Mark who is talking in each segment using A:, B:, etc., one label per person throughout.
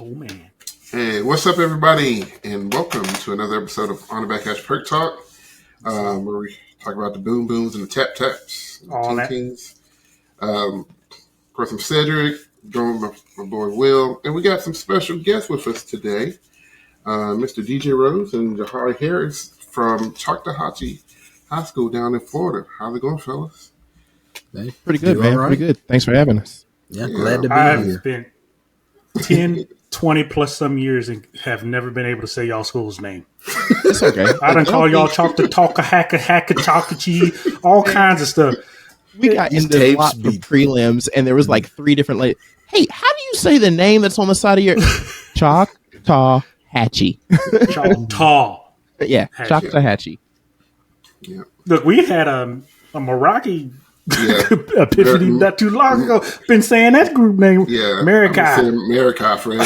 A: Oh man.
B: Hey, what's up, everybody, and welcome to another episode of On the Backhash Perc Talk, where we talk about the boom booms and the tap taps, and the
A: All
B: ting
A: that.
B: tings. Of course, I'm Cedric, joined with my boy Will, and we got some special guests with us today, Mr. DJ Rhodes and Johari Harris from Choctawhatchee High School down in Florida. How's it going, fellas?
C: Hey,
D: Pretty good, man.
C: Right?
D: Pretty good. Thanks for having us.
C: Yeah, glad to be
A: I've
C: here.
A: spent 10, 20 plus some years and have never been able to say y'all school's name.
D: It's okay.
A: I done call y'all Choctawhatchee, all kinds of stuff.
D: We got into a lot for prelims, and there was like three different. Hey, how do you say the name that's on the side of your Choctawhatchee?
A: Choctaw.
D: Yeah, Choctawhatchee.
B: Yeah.
A: Look, we had a Meraki
B: Yeah.
A: epiphany not too long ago. Been saying that group name.
B: Yeah.
A: America.
B: America forever.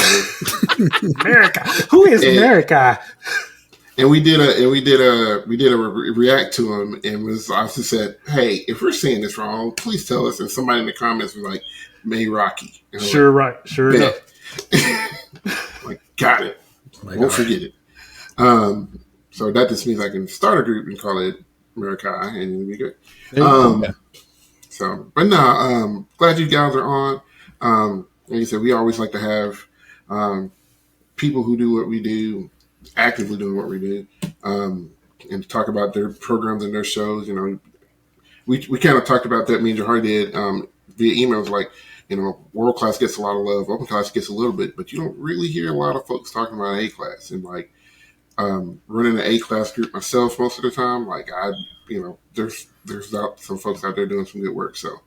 A: America. Who is America?
B: And we did a react to him, and I just said, "Hey, if we're saying this wrong, please tell us." And somebody in the comments was like, "May Rocky."
A: Sure, like, right, sure enough.
B: Like, got it. Won't forget it. So that just means I can start a group and call it America, and it'll be good. So, but no, glad you guys are on. Like I said, we always like to have people who do what we do, actively doing what we do, and talk about their programs and their shows. You know, we kind of talked about that. Me and Johari did via emails. Like, you know, world class gets a lot of love, open class gets a little bit, but you don't really hear a lot of folks talking about A class. And like running an A class group myself most of the time, like there's some folks out there doing some good work. So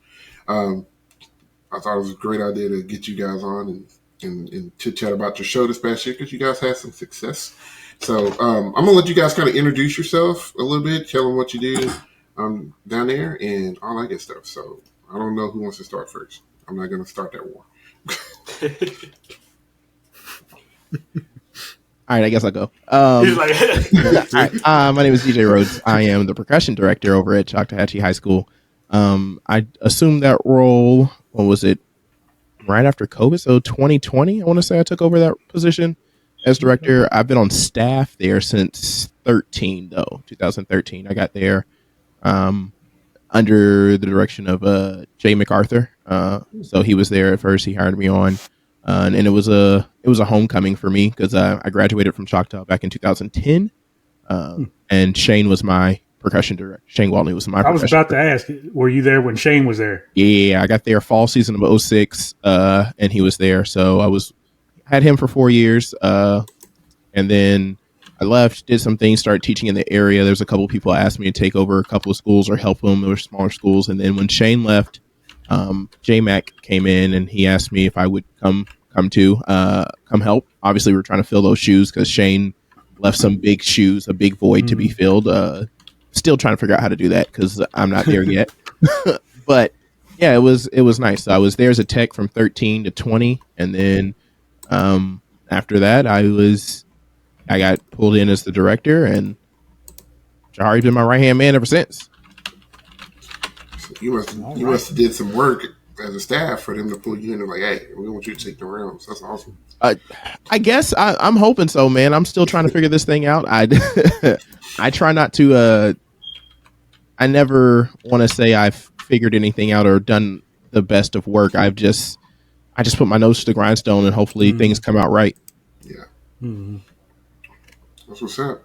B: I thought it was a great idea to get you guys on and chit chat about your show this past year because you guys had some success. So I'm gonna let you guys kind of introduce yourself a little bit, tell them what you do down there and all that good stuff. So I don't know who wants to start first. I'm not gonna start that war.
D: All right, I guess I'll go. All right, my name is DJ Rhodes. I am the percussion director over at Choctawhatchee High School. I assumed that role, what was it, right after COVID? So 2020, I want to say I took over that position as director. I've been on staff there since 2013. I got there under the direction of Jay MacArthur. So he was there at first. He hired me on. And it was a homecoming for me because I graduated from Choctaw back in 2010, and Shane was my percussion director. Shane Waltney was my.
A: I was about to ask, were you there when Shane was there?
D: Yeah, I got there fall season of 2006, and he was there. So I had him for 4 years, and then I left, did some things, started teaching in the area. There's a couple of people asked me to take over a couple of schools or help them. There were smaller schools, and then when Shane left, J-Mac came in and he asked me if I would come help. Obviously, we're trying to fill those shoes because Shane left some big shoes, a big void to be filled. Still trying to figure out how to do that because I'm not there yet. But yeah, it was nice. So I was there as a tech from 13 to 20, and then after that, I got pulled in as the director, and Johari's been my right hand man ever since.
B: So you must have did some work as a staff for them to pull you in and like, hey, we want you to take the rounds. That's awesome.
D: I guess I'm hoping so, man. I'm still trying to figure this thing out. I try not to. I never want to say I've figured anything out or done the best of work. I just put my nose to the grindstone and hopefully things come out right.
B: Yeah. That's what's up.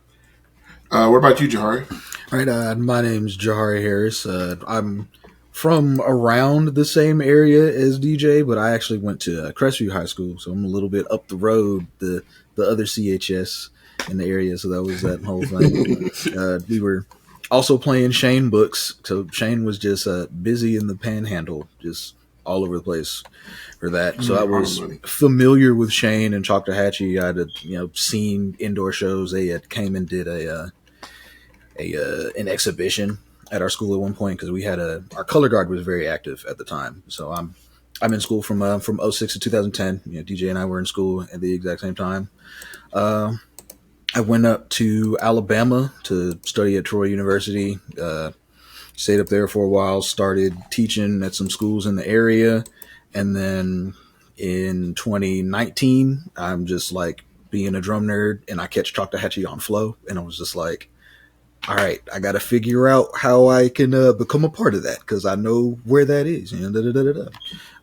B: What about you, Johari?
C: All right, my name's Johari Harris. I'm from around the same area as DJ, but I actually went to Crestview High School, so I'm a little bit up the road, the other CHS in the area, so that was that whole thing. We were also playing Shane books, so Shane was just busy in the Panhandle, just all over the place for that. So I was familiar with Shane and Choctawhatchee. I had seen indoor shows. They had came and did an exhibition at our school at one point because we had our color guard was very active at the time. So I'm in school from 06 to 2010. DJ and I were in school at the exact same time. I went up to Alabama to study at Troy University. Stayed up there for a while. Started teaching at some schools in the area, and then in 2019, I'm just like being a drum nerd, and I catch Choctawhatchee on Flow, and I was just like, all right, I got to figure out how I can become a part of that because I know where that is. And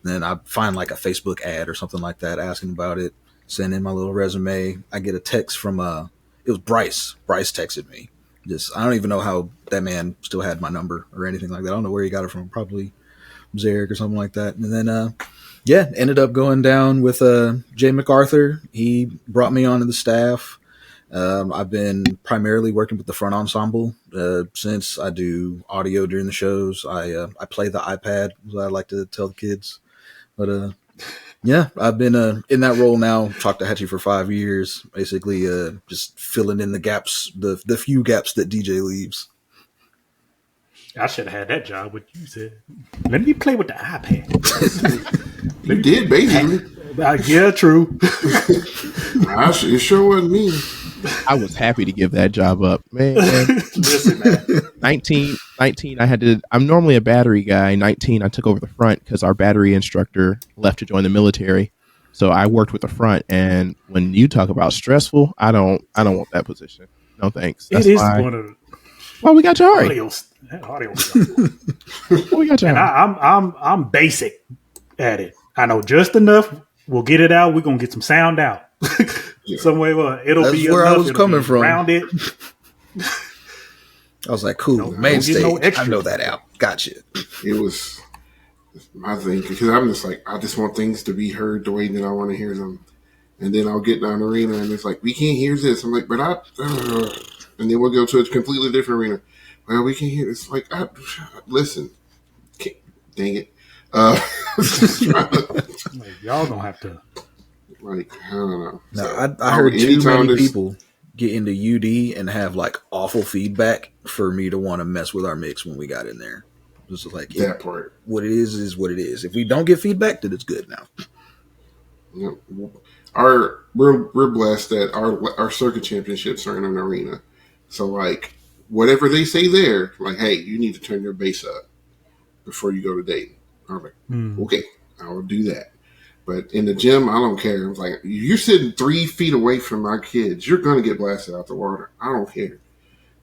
C: then I find like a Facebook ad or something like that asking about it, send in my little resume. I get a text from it was Bryce. Bryce texted me. Just I don't even know how that man still had my number or anything like that. I don't know where he got it from. Probably Zarek or something like that. And then ended up going down with Jay MacArthur. He brought me onto the staff. I've been primarily working with the front ensemble since I do audio during the shows. I play the iPad, as I like to tell the kids. But I've been in that role now, Choctawhatchee for 5 years, basically just filling in the gaps, the few gaps that DJ leaves.
A: I should have had that job. What you said. Let me play with the iPad.
B: You did, basically.
A: Yeah, true.
B: It sure wasn't me.
D: I was happy to give that job up, man.
A: Listen, man.
D: 19, I'm normally a battery guy. 19, I took over the front because our battery instructor left to join the military. So I worked with the front. And when you talk about stressful, I don't want that position. No thanks.
A: That's it is one of.
D: Well, we got Johari.
A: Audio stuff.
D: We got Johari.
A: And I'm basic at it. I know just enough. We'll get it out. We're gonna get some sound out. Some way, it'll
C: That's
A: be
C: where
A: enough.
C: I was coming from.
A: Around it.
C: I was like, cool, main stage. I know that out. Gotcha.
B: It was my thing because I'm just like, I just want things to be heard the way that I want to hear them, and then I'll get down the arena and it's like, we can't hear this. I'm like, but and then we'll go to a completely different arena. Well, we can hear this. Like, listen, dang it.
A: Like, y'all gonna have to.
B: Like, I don't know.
C: No,
B: So,
C: I heard too many people get into UD and have like awful feedback for me to want to mess with our mix when we got in there. This is like
B: that part.
C: What it is what it is. If we don't get feedback, then it's good now.
B: Yeah. We're blessed that our circuit championships are in an arena. So like whatever they say there, like, hey, you need to turn your bass up before you go to Dayton. I'm like, okay, I will do that. But in the gym, I don't care. I'm like, you're sitting 3 feet away from my kids. You're going to get blasted out the water. I don't care.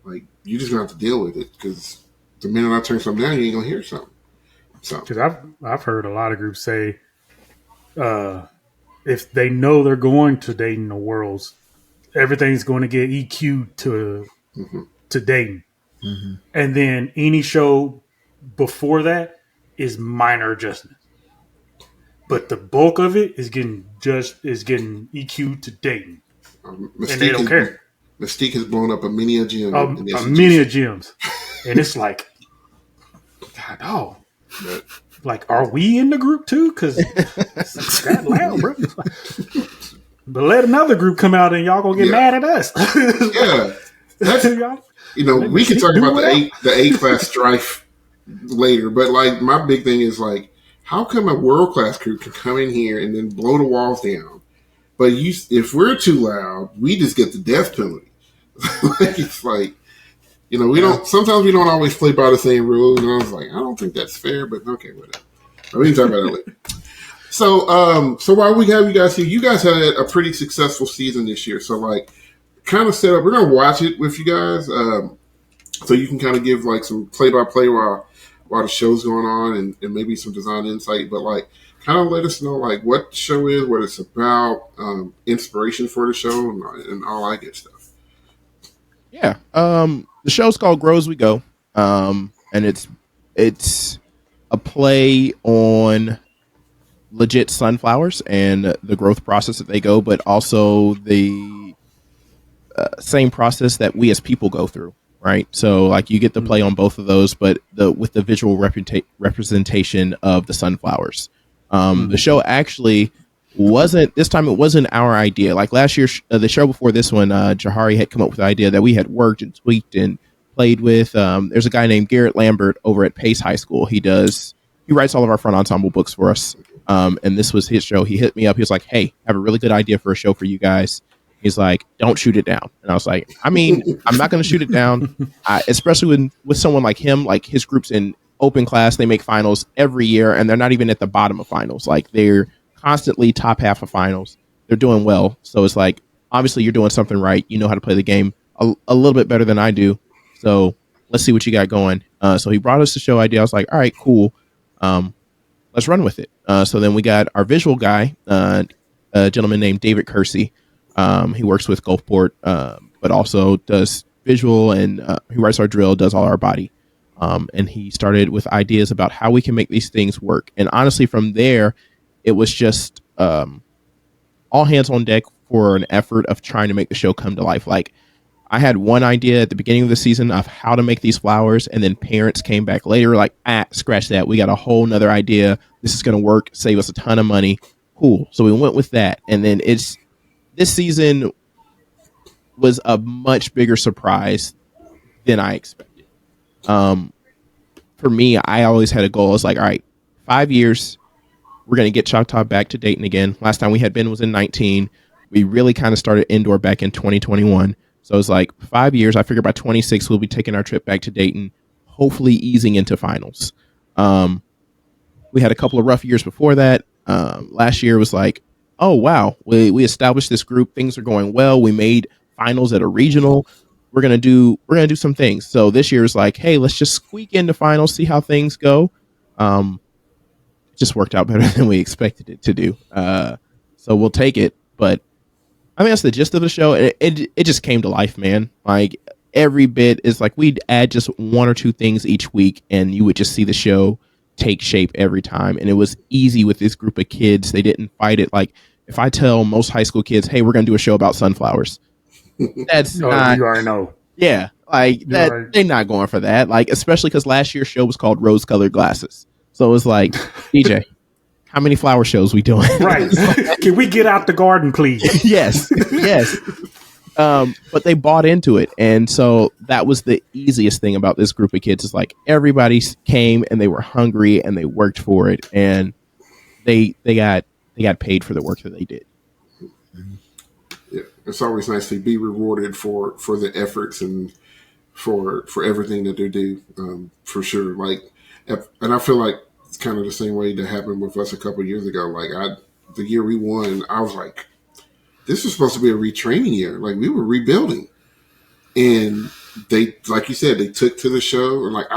B: Like, you just going to have to deal with it because the minute I turn something down, you ain't going to hear something. So,
A: because I've heard a lot of groups say if they know they're going to Dayton or Worlds, everything's going to get EQ'd to Dayton. Mm-hmm. And then any show before that is minor adjustments. But the bulk of it is getting EQ'd to Dayton, and they don't care.
B: Mystique has blown up a mini gym.
A: A mini gyms, and it's like, God, oh, like, are we in the group too? Because it's that loud, bro. But let another group come out, and y'all gonna get mad at us.
B: Yeah, that's, we can talk about the A class strife later, but like my big thing is like, how come a world-class crew can come in here and then blow the walls down? But if we're too loud, we just get the death penalty. It's like, we don't. Sometimes we don't always play by the same rules. And I was like, I don't think that's fair, but okay, whatever. We can talk about it later. So while we have you guys here, you guys had a pretty successful season this year. So like, kind of set up. We're gonna watch it with you guys, so you can kind of give like some play-by-play while the show's going on and maybe some design insight, but like kind of let us know like what the show is, what it's about, inspiration for the show, and all that good stuff.
D: Yeah. The show's called Grow As We Go. And it's a play on legit sunflowers and the growth process that they go, but also the same process that we as people go through. Right. So like you get to play on both of those, but with the visual representation of the sunflowers. The show actually it wasn't our idea. Like last year, the show before this one, Johari had come up with the idea that we had worked and tweaked and played with. There's a guy named Garrett Lambert over at Pace High School. He writes all of our front ensemble books for us. And this was his show. He hit me up. He was like, hey, I have a really good idea for a show for you guys. He's like, don't shoot it down. And I was like, I mean, I'm not going to shoot it down, especially with someone like him. Like his group's in open class. They make finals every year, and they're not even at the bottom of finals. Like they're constantly top half of finals. They're doing well. So it's like, obviously you're doing something right. You know how to play the game a little bit better than I do. So let's see what you got going. So he brought us the show idea. I was like, all right, cool. Let's run with it. So then we got our visual guy, a gentleman named David Kersey. He works with Gulfport, but also does visual, and he writes our drill, does all our body. And he started with ideas about how we can make these things work. And honestly, from there, it was just all hands on deck for an effort of trying to make the show come to life. Like, I had one idea at the beginning of the season of how to make these flowers, and then parents came back later like, scratch that. We got a whole nother idea. This is going to work, save us a ton of money. Cool. So we went with that. And then this season was a much bigger surprise than I expected. For me, I always had a goal. It's like, all right, 5 years, we're going to get Choctaw back to Dayton again. Last time we had been was in 19. We really kind of started indoor back in 2021. So it's like 5 years. I figure by 26, we'll be taking our trip back to Dayton, hopefully easing into finals. We had a couple of rough years before that. Last year was like, oh, wow, we established this group. Things are going well. We made finals at a regional. We're gonna do some things. So this year is like, hey, let's just squeak into finals, see how things go. Just worked out better than we expected it to do. So we'll take it. But I mean, that's the gist of the show. It just came to life, man. Like, every bit is like, we'd add just one or two things each week, and you would just see the show take shape every time. And it was easy with this group of kids. They didn't fight it. Like, if I tell most high school kids, hey, we're going to do a show about sunflowers, that's not,
A: you already know.
D: Yeah, like that. They're not going for that. Like, especially because last year's show was called Rose Colored Glasses. So it was like, DJ, how many flower shows we doing?
A: Right. Can we get out the garden, please?
D: Yes. But they bought into it. And so that was the easiest thing about this group of kids, is like, everybody came and they were hungry and they worked for it. And they got paid for the work that they did.
B: Yeah, it's always nice to be rewarded for the efforts and for everything that they do, for sure. Like, and I feel like it's kind of the same way that happened with us a couple of years ago. Like, the year we won, I was like, this was supposed to be a retraining year. Like, we were rebuilding, and they, like you said, they took to the show, and like,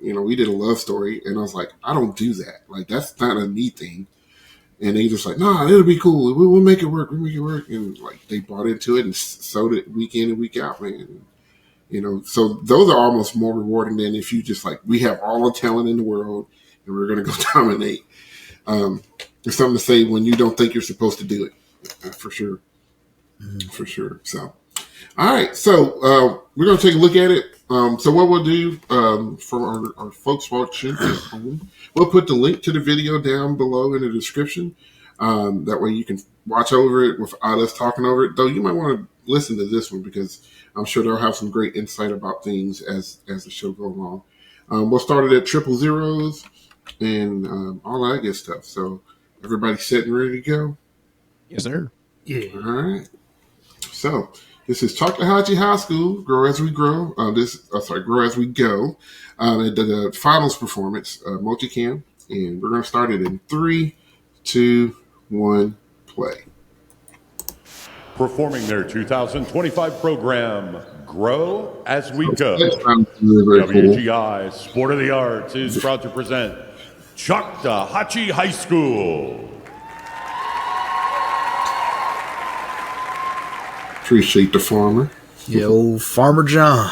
B: we did a love story, and I was like, I don't do that. Like, that's not a me thing. And they just like, nah, it'll be cool. We'll make it work. We'll make it work. And like, they bought into it and sold it week in and week out, man. So those are almost more rewarding than if you just like, we have all the talent in the world and we're going to go dominate. There's something to say when you don't think you're supposed to do it, for sure. For sure. So, all right. So we're going to take a look at it. So what we'll do for our folks watching at home, we'll put the link to the video down below in the description. That way you can watch over it without us talking over it. Though you might want to listen to this one, because I'm sure they'll have some great insight about things as the show goes along. We'll start it at 000 and all that good stuff. So everybody set and ready to go?
D: Yes, sir.
A: Yeah.
B: All right. So this is Choctawhatchee High School, Grow As We Grow. Grow As We Go. The finals performance, multicam, and we're going to start it in 3, 2, 1, play.
E: Performing their 2025 program, Grow As We Go.
B: Really
E: WGI Sport of the Arts is proud to present Choctawhatchee High School.
B: Appreciate the farmer.
C: Yeah, old Farmer John.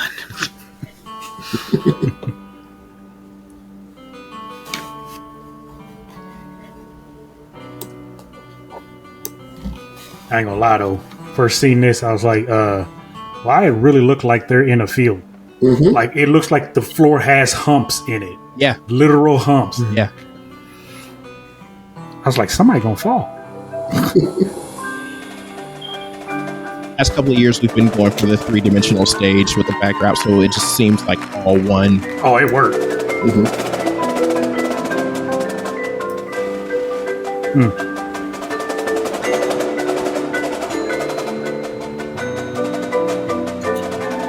A: I ain't gonna lie though. First seeing this, I was like, why it really look like they're in a field.
B: Mm-hmm.
A: Like, it looks like the floor has humps in it.
D: Yeah.
A: Literal humps.
D: Yeah.
A: I was like, somebody gonna fall.
D: Last couple of years, we've been going for the 3-dimensional stage with the background, so it just seems like all one.
A: Oh, it worked.
B: Mm-hmm.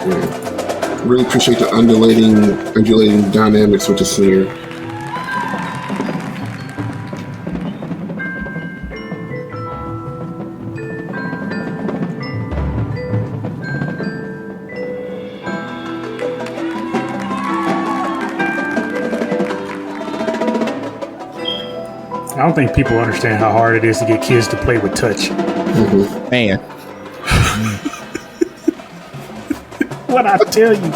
B: Yeah. Really appreciate the undulating dynamics with the snare.
A: don't think people understand how hard it is to get kids to play with touch.
D: Man.
A: What I tell you.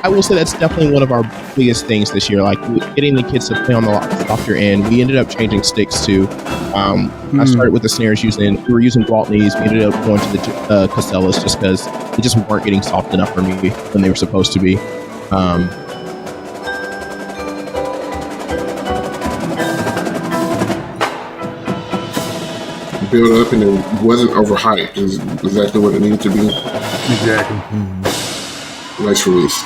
D: I will say that's definitely one of our biggest things this year. Like getting the kids to play on the softer end. We ended up changing sticks too. I started with the snares we were using Gwaltneys. We ended up going to the Casellas just because they just weren't getting soft enough for me when they were supposed to be.
B: Build up and it wasn't overhyped is exactly what it needed to be.
A: Exactly.
B: Nice release.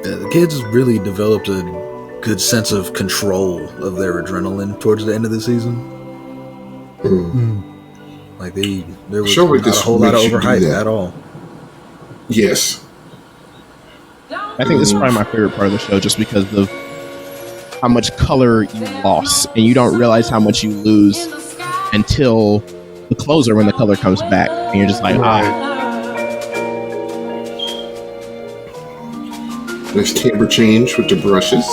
C: The kids really developed a good sense of control of their adrenaline towards the end of the season. Like there was not a whole lot of overhype at all.
B: Yes.
D: I think this is probably my favorite part of the show just because of how much color you lost, and you don't realize how much you lose until the closer when the color comes back, and you're just like,
B: Nice timbre change with the brushes.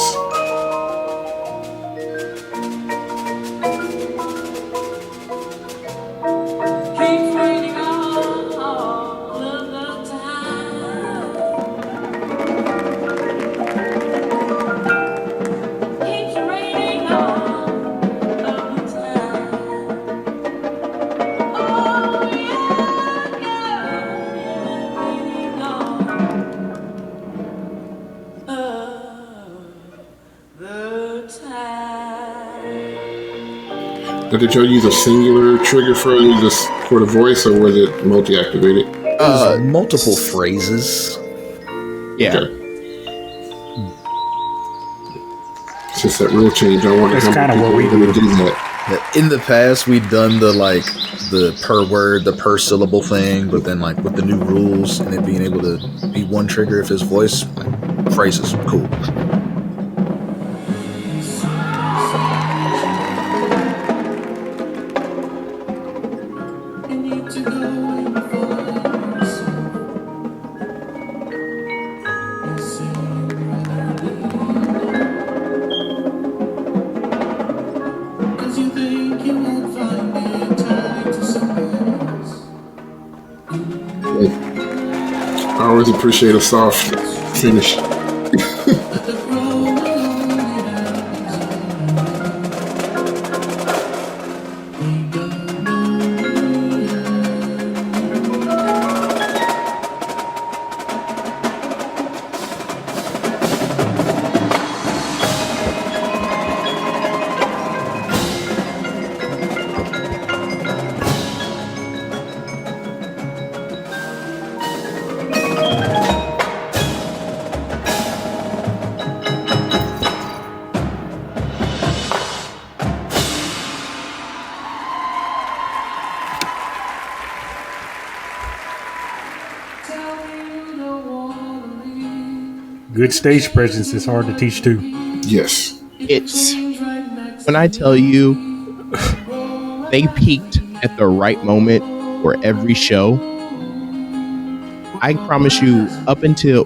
B: Now, did y'all use a singular trigger for the voice, or was it multi-activated?
C: Multiple phrases.
D: Yeah.
B: Okay. It's just that real change. I wonder
A: That's
B: how
A: kind of
B: many
A: what we
B: people
A: do.
B: would do that.
C: In the past, we'd done the per word, the per syllable thing, but then like with the new rules and it being able to be one trigger if his voice, phrases, cool.
B: I always appreciate a soft finish.
A: Good stage presence is hard to teach too.
B: Yes.
D: It's when I tell you they peaked at the right moment for every show. I promise you, up until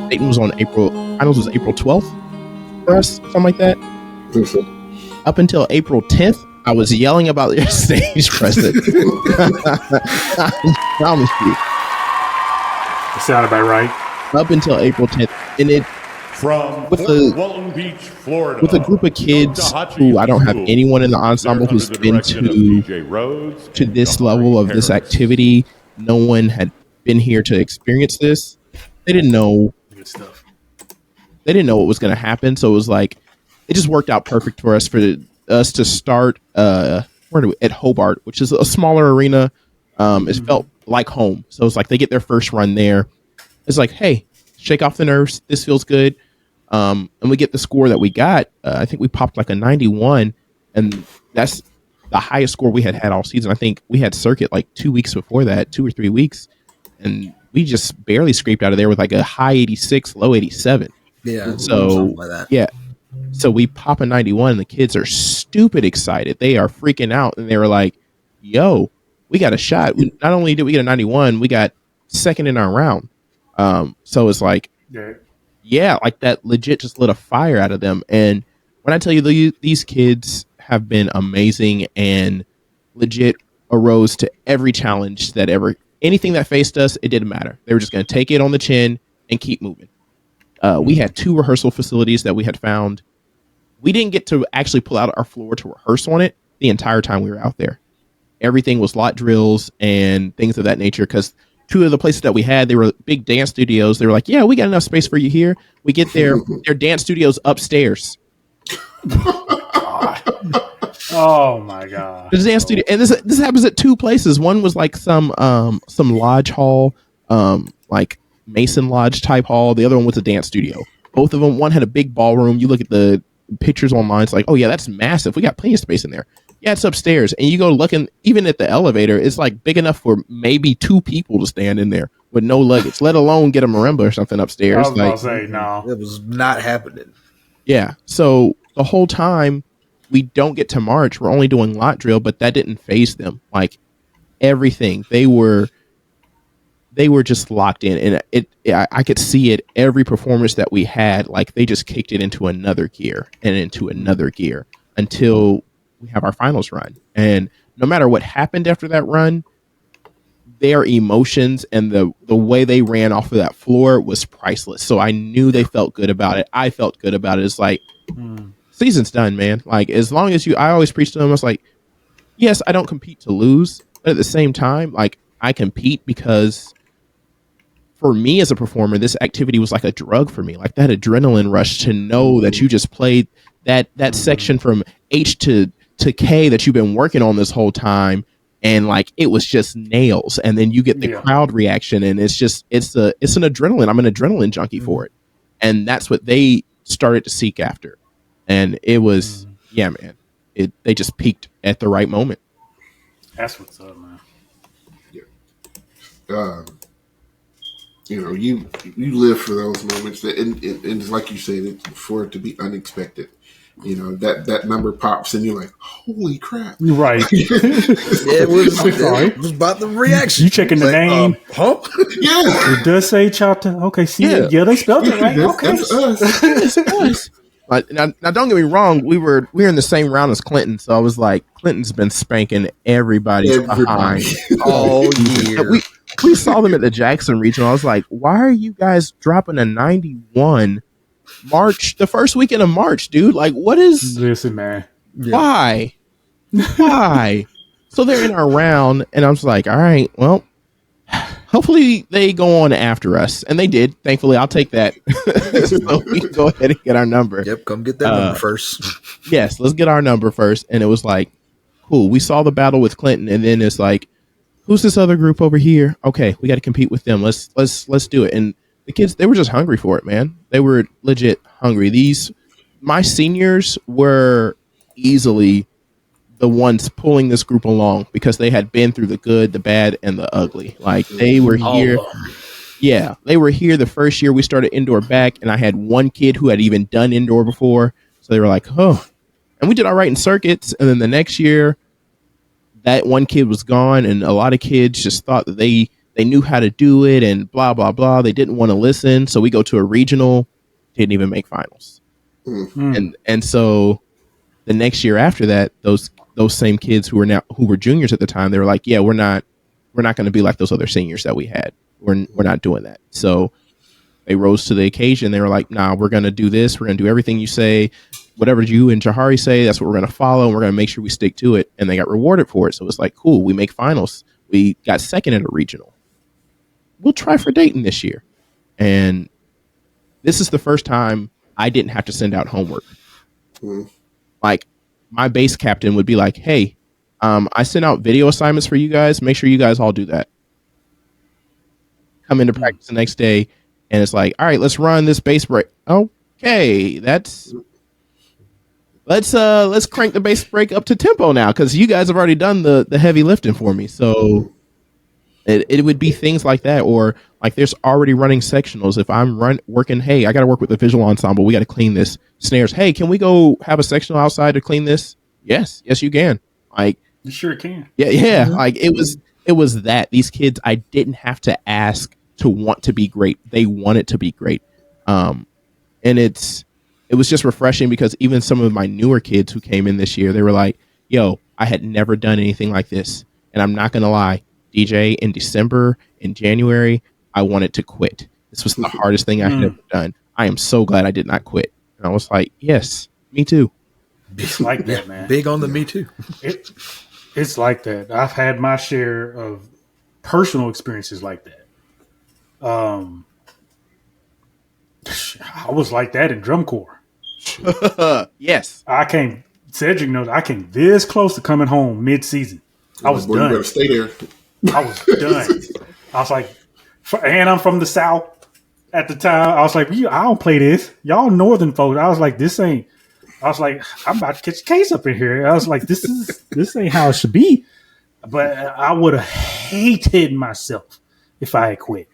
D: Dayton was on finals was April 12th for us, something like that.
B: I think so.
D: Up until April 10th, I was yelling about their stage presence. I promise you.
A: It sounded about right.
D: Up until April 10th, and it
E: from
D: with
E: Walton Beach, Florida,
D: with a group of kids who I don't have anyone in the ensemble who's been to
E: Rhodes
D: this level of this activity. No one had been here to experience this. They didn't know
A: Good stuff.
D: They didn't know what was going to happen, so it was like it just worked out perfect for us to start at Hobart, which is a smaller arena. It felt like home, so it's like they get their first run there. It's like, hey, shake off the nerves. This feels good. And we get the score that we got. I think we popped like a 91, and that's the highest score we had all season. I think we had circuit like 2 weeks before that, 2 or 3 weeks, and we just barely scraped out of there with like a high 86, low 87.
C: Yeah.
D: So
C: like that.
D: yeah. So we pop a 91, and the kids are stupid excited. They are freaking out, and they were like, "Yo, we got a shot. Not only did we get a 91, we got second in our round. So it's like, yeah, like that legit just lit a fire out of them. And when I tell you these kids have been amazing and legit arose to every challenge that anything that faced us, it didn't matter. They were just going to take it on the chin and keep moving. We had 2 rehearsal facilities that we had found. We didn't get to actually pull out our floor to rehearse on it the entire time we were out there. Everything was lot drills and things of that nature, because 2 of the places that we had, they were big dance studios. They were like, yeah, we got enough space for you here. We get their dance studios upstairs.
A: Oh my god!
D: The dance studio, and this happens at 2 places. One was like some lodge hall, like Mason Lodge type hall. The other one was a dance studio. Both of them. One had a big ballroom. You look at the pictures online, it's like, oh yeah, that's massive. We got plenty of space in there. Yeah, it's upstairs, and you go looking. Even at the elevator, it's like big enough for maybe 2 people to stand in there with no luggage, let alone get a marimba or something upstairs.
A: I was gonna say no.
C: It was not happening.
D: Yeah. So the whole time we don't get to march, we're only doing lot drill, but that didn't faze them. Like everything, they were just locked in, and I could see it every performance that we had. Like they just kicked it into another gear and into another gear until we have our finals run. And no matter what happened after that run, their emotions and the way they ran off of that floor was priceless. So I knew they felt good about it. I felt good about it. It's like, season's done, man. Like, as long as I always preach to them, I was like, yes, I don't compete to lose, but at the same time, like, I compete because for me as a performer, this activity was like a drug for me. Like that adrenaline rush to know that you just played that section from H to K that you've been working on this whole time, and like it was just nails. And then you get the crowd reaction, and it's an adrenaline. I'm an adrenaline junkie for it, and that's what they started to seek after. And it was, yeah, man. They just peaked at the right moment.
A: That's what's up, man.
B: Yeah. You live for those moments, and it's like you said, for it to be unexpected. That number pops, and you're like, "Holy crap!"
A: Right?
C: It was about the reaction.
A: You checking the name?
B: Yeah,
A: it does say Choctaw. Okay, see, yeah, they spelled it right. Okay,
B: that's us.
D: Now, don't get me wrong. We were in the same round as Clinton, so I was like, Clinton's been spanking everybody behind all year. We saw them at the Jackson Regional. I was like, why are you guys dropping a 91 March, the first weekend of March, dude? Like, what is...
A: Listen, man.
D: Why? Why? So they're in our round, and I was like, all right, well, hopefully they go on after us. And they did. Thankfully, I'll take that. So we can go ahead and get our number.
C: Yep, come get that number first.
D: Yes, let's get our number first. And it was like, cool. We saw the battle with Clinton, and then it's like, who's this other group over here? Okay, we got to compete with them. Let's do it. And the kids, they were just hungry for it, man. They were legit hungry. My seniors were easily the ones pulling this group along because they had been through the good, the bad, and the ugly. Like they were here. Yeah, they were here the first year we started indoor back, and I had one kid who had even done indoor before. So they were like, oh. And we did all right in circuits. And then the next year, that one kid was gone, and a lot of kids just thought that they knew how to do it and blah, blah, blah. They didn't want to listen. So we go to a regional, didn't even make finals. And so the next year after that, those same kids who were juniors at the time, they were like, yeah, we're not going to be like those other seniors that we had. We're not doing that. So they rose to the occasion. They were like, nah, we're going to do this. We're going to do everything you say. Whatever you and Johari say, that's what we're going to follow, and we're going to make sure we stick to it. And they got rewarded for it. So it's like, cool, we make finals. We got second at a regional. We'll try for Dayton this year. And this is the first time I didn't have to send out homework. Like, my base captain would be like, hey, I sent out video assignments for you guys. Make sure you guys all do that. Come into practice the next day, and it's like, all right, let's run this base break. Okay, let's crank the base break up to tempo now, because you guys have already done the heavy lifting for me. So it would be things like that, or like there's already running sectionals. If I'm working, hey, I got to work with the visual ensemble. We got to clean this snares. Hey, can we go have a sectional outside to clean this? Yes, you can. Like,
A: You sure can.
D: Yeah. Like it was that these kids, I didn't have to ask to want to be great. They wanted to be great. And it was just refreshing because even some of my newer kids who came in this year, they were like, yo, I had never done anything like this. And I'm not going to lie, DJ, in December, in January, I wanted to quit. This was the hardest thing I had ever done. I am so glad I did not quit. And I was like, yes, me too.
A: It's like that, man.
C: Big on the me too.
A: It's like that. I've had my share of personal experiences like that. I was like that in drum corps.
D: Yes.
A: Cedric knows, I came this close to coming home mid-season. I was
B: Boy,
A: done.
B: you better stay there.
A: I was done. I was like, and I'm from the South at the time. I was like, I don't play this. Y'all Northern folks. I was like, I'm about to catch a case up in here. I was like, this ain't how it should be. But I would have hated myself if I had quit.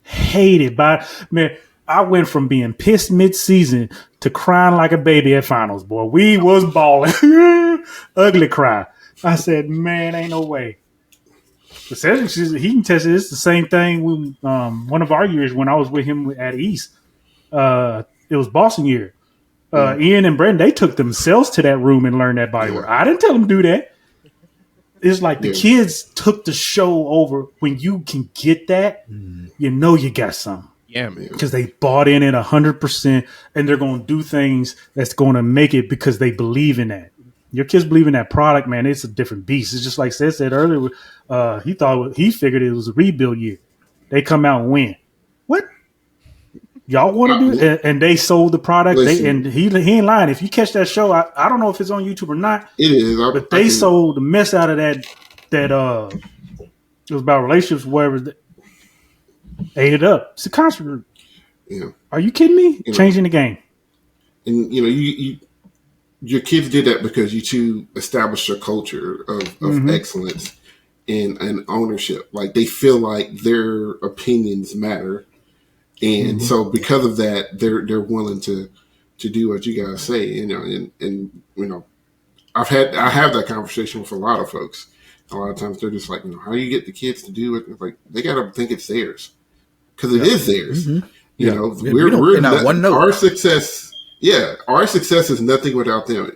A: Hated. But man, I went from being pissed mid-season to crying like a baby at finals, boy. We was balling. Ugly cry. I said, man, ain't no way. But Cedric, he can test it. It's the same thing with one of our years when I was with him at East. It was Boston year. Ian and Brendan, they took themselves to that room and learned that body work. I didn't tell them to do that. It's like the kids took the show over. When you can get that, you know you got something.
D: Yeah, man.
A: Because they bought in it 100%, and they're going to do things that's going to make it because they believe in that. Your kids believe in that product, man. It's a different beast. It's just like Seth said earlier. He figured it was a rebuild year. They come out and win. What? Y'all want to do it? And they sold the product. He ain't lying. If you catch that show, I don't know if it's on YouTube or not.
B: It is.
A: But they sold the mess out of that. It was about relationships, whatever. Ate it up. It's a concert group.
B: Yeah.
A: Are you kidding me? Changing the game.
B: And you your kids did that because you two established a culture of excellence and ownership. Like they feel like their opinions matter. And so because of that, they're willing to do what you guys say, and I have that conversation with a lot of folks. A lot of times they're just like, how do you get the kids to do it? It's like they got to think it's theirs because it is theirs. We're not one note. Our success. Yeah, our success is nothing without them.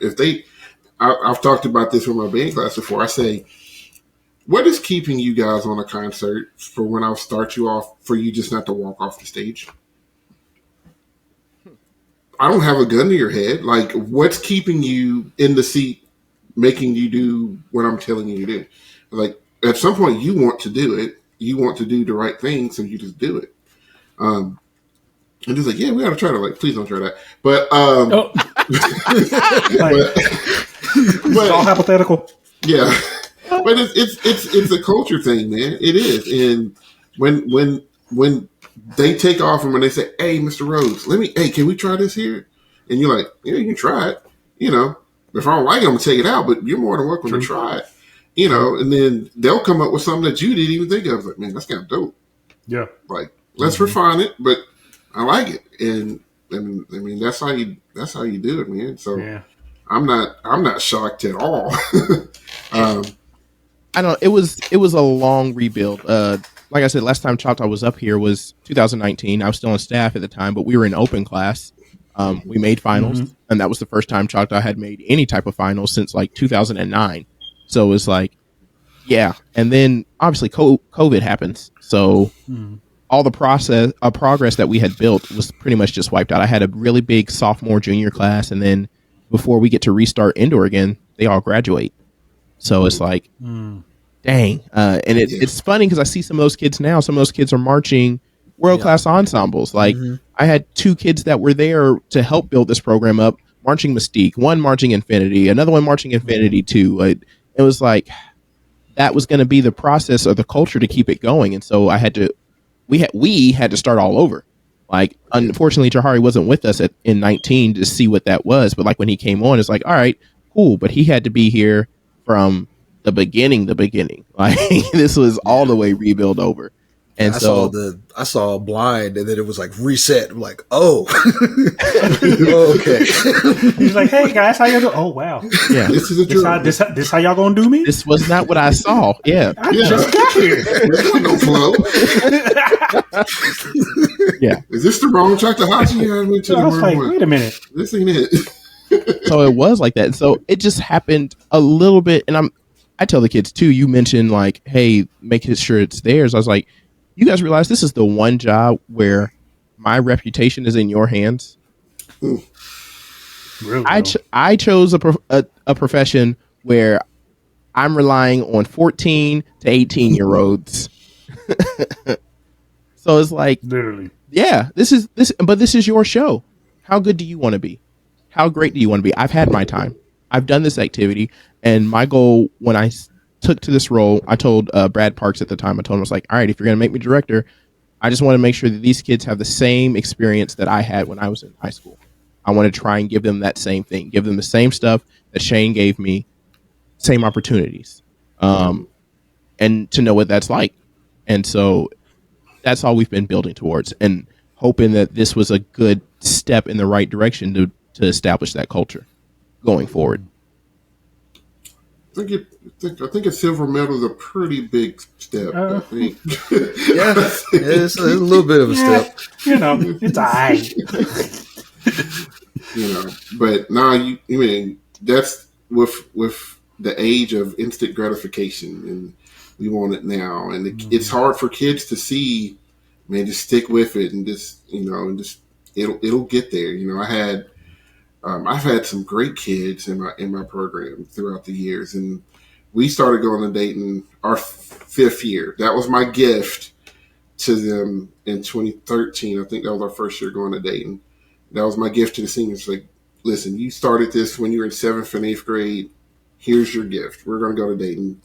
B: I've talked about this with my band class before. I say, what is keeping you guys on a concert for when I'll start you off for you just not to walk off the stage? I don't have a gun to your head. Like, what's keeping you in the seat, making you do what I'm telling you to do? Like, at some point, you want to do it. You want to do the right thing, so you just do it. And just like, yeah, we got to try to, like, please don't try that. But,
A: it's all hypothetical.
B: Yeah. But it's a culture thing, man. It is. And when they take off and when they say, hey, Mr. Rhodes, can we try this here? And you're like, yeah, you can try it. If I don't like it, I'm going to take it out, but you're more than welcome to try it. And then they'll come up with something that you didn't even think of. Like, man, that's kind of dope. Yeah. Like, let's refine it, but I like it. And I mean, that's how you do it, man. So yeah. I'm not shocked at all.
D: I don't. It was a long rebuild. Like I said, last time Choctaw was up here was 2019. I was still on staff at the time, but we were in open class. We made finals, and that was the first time Choctaw had made any type of finals since like 2009. So it was like, yeah. And then obviously COVID happens, so all the progress that we had built was pretty much just wiped out. I had a really big sophomore, junior class, and then before we get to restart indoor again, they all graduate. So it's like, dang. And it's funny because I see some of those kids now. Some of those kids are marching world-class ensembles. Like, I had two kids that were there to help build this program up, marching Mystique, one marching Infinity, another one marching Infinity 2. It was like, that was going to be the process or the culture to keep it going. And so we had to start all over. Like, unfortunately, Johari wasn't with us in 19 to see what that was. But like when he came on, it's like, all right, cool. But he had to be here from the beginning. Like, this was all the way rebuild over. And
C: I saw a blind, and then it was like reset. I'm like, oh, okay.
A: He's like, hey guys, how y'all doing? Oh wow,
D: yeah,
B: this is a drill.
A: This how y'all gonna do me?
D: this was not what I saw. Yeah,
A: I just got here.
B: There's no flow.
D: yeah.
B: Is this the wrong Choctawhatchee? I went to
A: So I
B: the
A: was
B: wrong
A: like,
B: one.
A: wait a minute.
B: This ain't it.
D: So it was like that. And so it just happened a little bit. And I tell the kids too, you mentioned like, hey, making sure it's theirs. I was like, you guys realize this is the one job where my reputation is in your hands.
A: Really?
D: I chose a profession where I'm relying on 14 to 18-year-olds. So it's like,
A: Literally.
D: yeah, this is your show. How good do you want to be? How great do you want to be? I've had my time. I've done this activity, and my goal when I took to this role, I told Brad Parks at the time, I told him, I was like, all right, if you're going to make me director, I just want to make sure that these kids have the same experience that I had when I was in high school. I want to try and give them that same thing, give them the same stuff that Shane gave me, same opportunities, and to know what that's like. And so that's all we've been building towards, and hoping that this was a good step in the right direction to establish that culture going forward.
B: I think a silver medal is a pretty big step. I think.
C: Yeah, it's a little bit of a step.
A: It's all right.
B: But now I mean that's with the age of instant gratification, and we want it now, and it's hard for kids to see. Man, just stick with it, and just it'll get there. I've had some great kids in my program throughout the years, and we started going to Dayton our 5th year. That was my gift to them in 2013. I think that was our first year going to Dayton. That was my gift to the seniors. Like, listen, you started this when you were in 7th and 8th grade. Here's your gift. We're going to go to Dayton.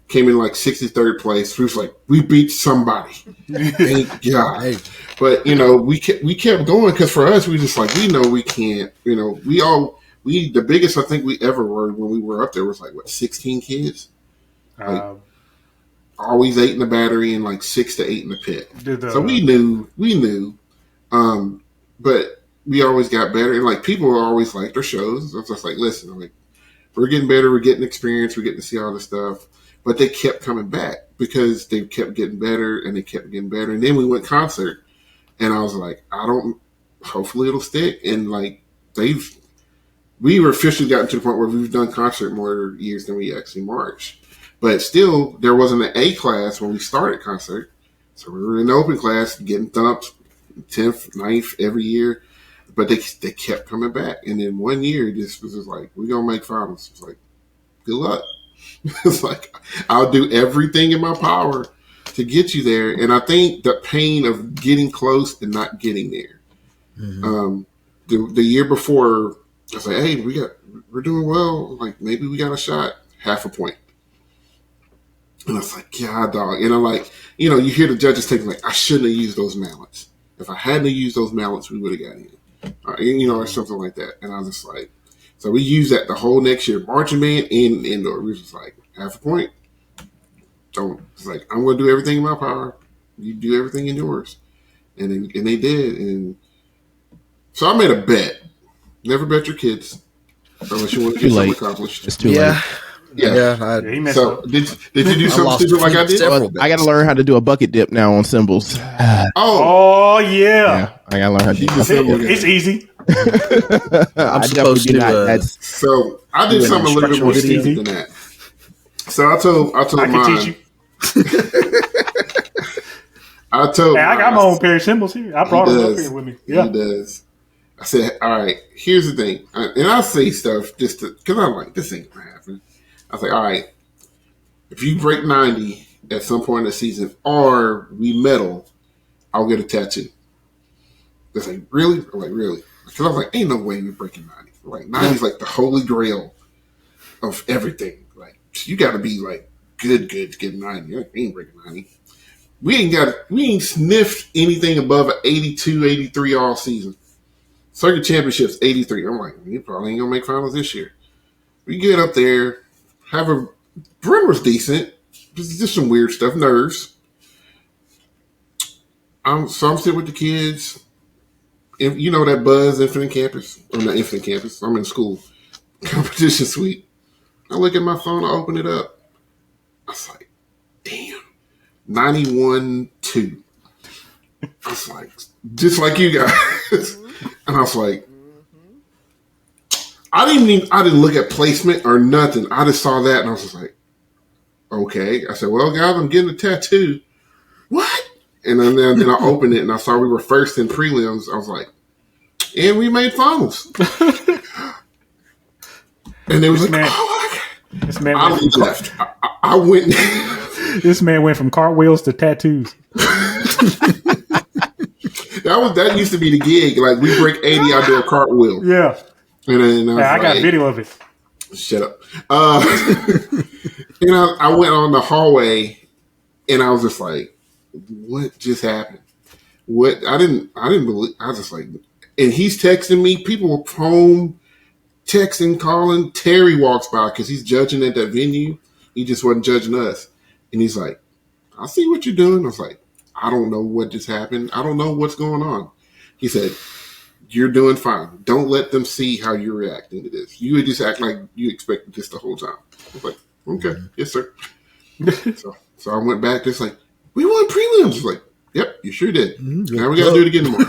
B: Came in like 63rd place. We was like, we beat somebody. Thank God.
C: Hey.
B: But, we kept going because for us, we just like, we know we can't, the biggest I think we ever were when we were up there was like, 16 kids? Always 8 in the battery and like 6 to 8 in the pit. So we knew. But we always got better. And like people were always like their shows. I was just like, listen, like, we're getting better. We're getting experience. We're getting to see all this stuff. But they kept coming back because they kept getting better and they kept getting better. And then we went concert, and I was like, hopefully it'll stick. And like we were officially gotten to the point where we've done concert more years than we actually marched. But still, there wasn't an A class when we started concert. So we were in the open class getting thumped 10th, 9th every year. But they kept coming back. And then one year, this was just like, we're going to make finals. It's like, good luck. It's like, I'll do everything in my power to get you there. And I think the pain of getting close and not getting there. Mm-hmm. The year before, I was like, hey, we're doing well. Like, maybe we got a shot, half a point. And I was like, God, dog. And I'm like, you hear the judges take like, I shouldn't have used those mallets. If I hadn't used those mallets, we would have got in. Or something like that. And I was just like, so we used that the whole next year, marching band and indoor. We was just like, half a point. It's like, I'm going to do everything in my power. You do everything in yours. And they did. And so I made a bet. Never bet your kids unless you want to get something accomplished.
D: It's too late.
B: Yeah. So did you do something stupid like I did?
D: I got to learn how to do a bucket dip now on cymbals.
A: Oh yeah.
D: I got to learn how to do
A: it. It's easy.
C: I'm supposed to.
B: So I did something a little bit more stupid than that. So I told
A: I
B: mine.
A: can teach you.
B: I told.
A: Hey, I got my own pair of cymbals here. I brought them up here with me. Yeah,
B: he does. I said, all right, here's the thing. And I say stuff just because I'm like, this ain't going to happen. I was like, all right, if you break 90 at some point in the season or we medal, I'll get a tattoo. They're like, really? I'm like, really? Because I was like, ain't no way you're breaking 90. Like, 90 is like the holy grail of everything. Like, you got to be like good to get 90. We ain't breaking 90. We ain't sniffed anything above an 82, 83 all season. Circuit championships, 83. I'm like, you probably ain't going to make finals this year. We get up there, Bryn was decent. Just some weird stuff, nerves. I'm sitting with the kids. You know that Buzz Infinite Campus? Or not Infinite Campus. I'm in school. Competition suite. I look at my phone, I open it up. I was like, damn. 91-2. I was like, just like you guys. And I was like, I didn't look at placement or nothing. I just saw that and I was just like, okay. I said, well, guys, I'm getting a tattoo. What? And then I opened it and I saw we were first in prelims. I was like, and we made finals. And they was like, oh my God.
A: This man
B: I left. I went.
A: This man went from cartwheels to tattoos.
B: That used to be the gig. Like we break 80, I do a cartwheel.
A: Yeah.
B: And then
A: I got video of it.
B: Shut up. And I went on the hallway and I was just like, what just happened? What I didn't believe. I was just like, and he's texting me. People were home, texting, calling. Terry walks by because he's judging at that venue. He just wasn't judging us. And he's like, I see what you're doing. I was like, I don't know what just happened. I don't know what's going on. He said, you're doing fine. Don't let them see how you're reacting to this. You would just act like you expected this the whole time. I was like, okay, yes, sir. so I went back. Just like, we won prelims. I was like, yep, you sure did. Now we got to do it again tomorrow.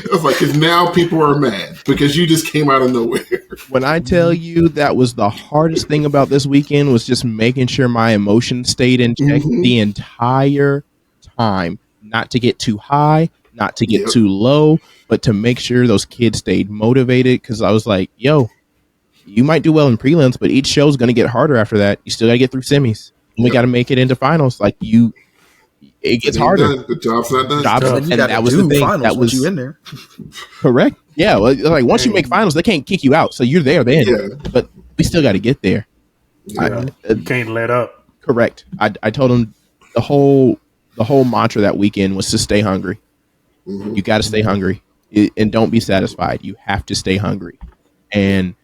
B: I was like, because now people are mad because you just came out of nowhere.
D: When I tell you that was the hardest thing about this weekend was just making sure my emotions stayed in check the entire time. Not to get too high, not to get too low, but to make sure those kids stayed motivated. Because I was like, yo, you might do well in prelims, but each show's going to get harder after that. You still got to get through semis. And we got to make it into finals. Like it gets harder.
B: The job's not done.
D: And that was the thing. That was
C: you in there.
D: Correct. Yeah. Well, like once you make finals, they can't kick you out. So you're there then. Yeah. But we still got to get there.
A: Yeah. You can't let up.
D: Correct. I told them the whole mantra that weekend was to stay hungry. You got to stay hungry and don't be satisfied. You have to stay hungry. And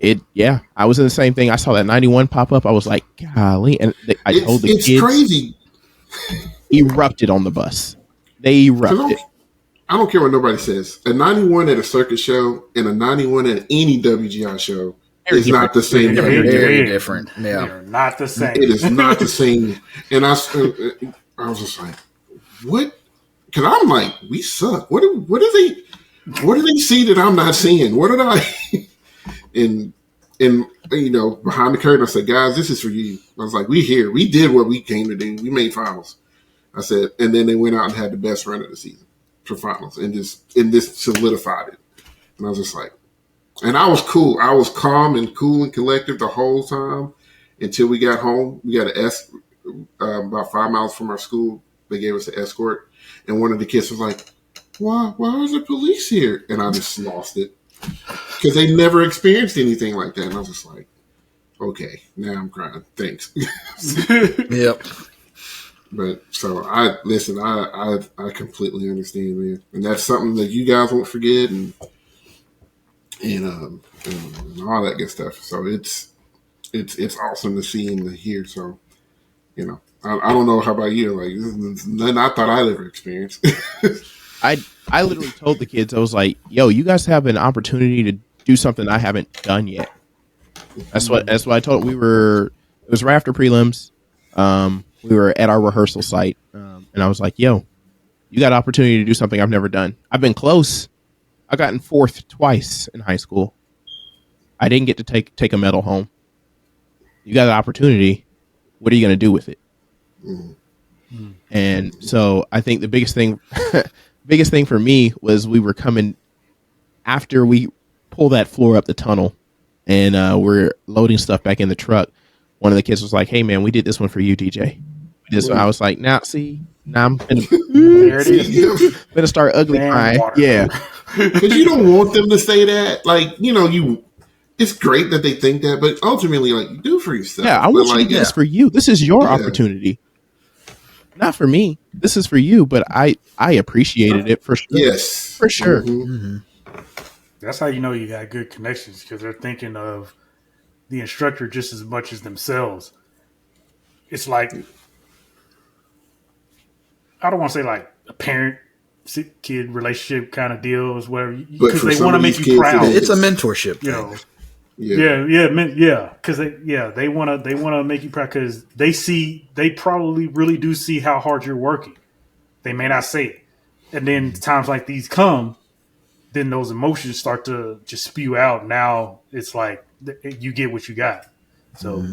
D: I was in the same thing. I saw that 91 pop up. I was like, golly. And I told the kids.
B: It's crazy.
D: Erupted on the bus. They erupted.
B: I don't care what nobody says. A 91 at a circus show and a 91 at any WGI show is not the same.
C: Very different. Yeah.
A: They're not the same.
B: It is not the same. And I was just like, what? Because I'm like, we suck. What do they see that I'm not seeing? What did I? and behind the curtain, I said, guys, this is for you. I was like, we here. We did what we came to do. We made finals. I said, and then they went out and had the best run of the season for finals, and this solidified it. And I was just like, and I was cool. I was calm and cool and collective the whole time until we got home. We got about 5 miles from our school. They gave us an escort, and one of the kids was like, why is the police here? And I just lost it because they never experienced anything like that. And I was just like, okay, now I'm crying. Thanks.
C: Yep.
B: But so I completely understand, man, and that's something that you guys won't forget, and all that good stuff. So it's awesome to see and to hear. So I don't know how about you. Like this is nothing I thought I'd ever experience.
D: I literally told the kids, I was like, yo, you guys have an opportunity to do something I haven't done yet. That's what I told. It was right after prelims. We were at our rehearsal site, and I was like, yo, you got an opportunity to do something I've never done. I've been close. I've gotten fourth twice in high school. I didn't get to take a medal home. You got an opportunity. What are you going to do with it? And so I think the biggest thing for me was we were coming after we pull that floor up the tunnel and we're loading stuff back in the truck. One of the kids was like, hey man, we did this one for you, DJ. I was like, now I'm gonna start ugly crying. Yeah.
B: Because you don't want them to say that. Like, it's great that they think that, but ultimately, like, you do it for yourself.
D: Yeah, I want you to do this for you. This is your opportunity. Not for me. This is for you, but I appreciated it for sure.
B: Yes.
D: For sure.
B: Mm-hmm.
A: That's how you know you got good connections, because they're thinking of the instructor just as much as themselves. It's like I don't want to say like a parent kid relationship kind of deals, whatever, because they want to make you proud.
C: It's a mentorship,
A: you know.
B: Yeah,
A: because they want to make you proud because they probably really do see how hard you're working. They may not say it, and then times like these come, then those emotions start to just spew out. Now it's like you get what you got. So,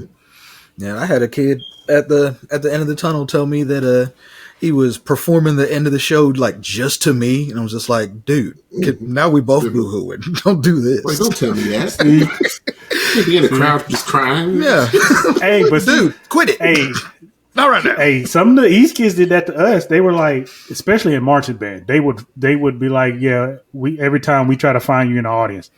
C: yeah, I had a kid at the end of the tunnel tell me that he was performing the end of the show like just to me, and I was just like, dude, now we both boo-hooing. Don't do this.
B: Like, don't tell me that. You be in the crowd just crying.
C: Yeah.
A: Hey, but
C: dude, quit it.
A: Hey,
C: not right now.
A: Hey, some of the East kids did that to us. They were like, especially in marching band, they would be like, yeah, every time we try to find you in the audience.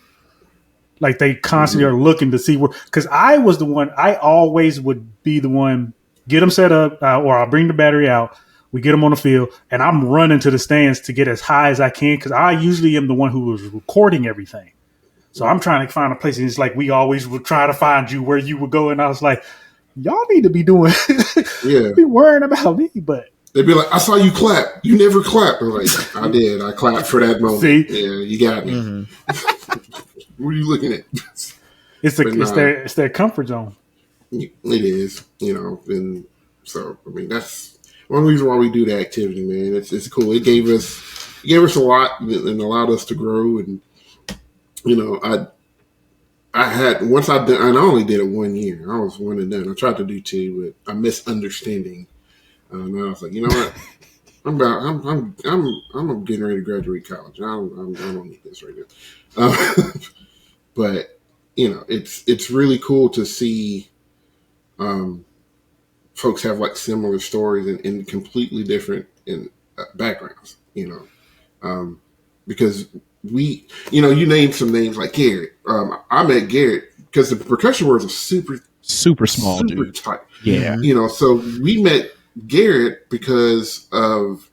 A: Like they constantly are looking to see where, because I was the one, I always would be the one, get them set up, or I'll bring the battery out. We get them on the field, and I'm running to the stands to get as high as I can because I usually am the one who was recording everything. So I'm trying to find a place, and it's like we always would try to find you where you would go, and I was like, y'all need to be doing, be worrying about me, but.
B: They'd be like, I saw you clap. You never clapped. I'm like, I did. I clapped for that moment. See? Yeah, you got me. What are you looking at?
A: It's their comfort zone.
B: It is, and so I mean that's one reason why we do the activity, man. It's cool. It gave us a lot and allowed us to grow. And I had once I did, and I only did it 1 year. I was one and done. I tried to do 2, but I'm misunderstanding. And I was like, you know what? I'm getting ready to graduate college. I don't need this right now. But it's really cool to see folks have like similar stories and completely different backgrounds. Because we, you named some names like Garrett. I met Garrett because the percussion world is
D: super small, dude.
B: Tight.
D: Yeah.
B: So we met Garrett because of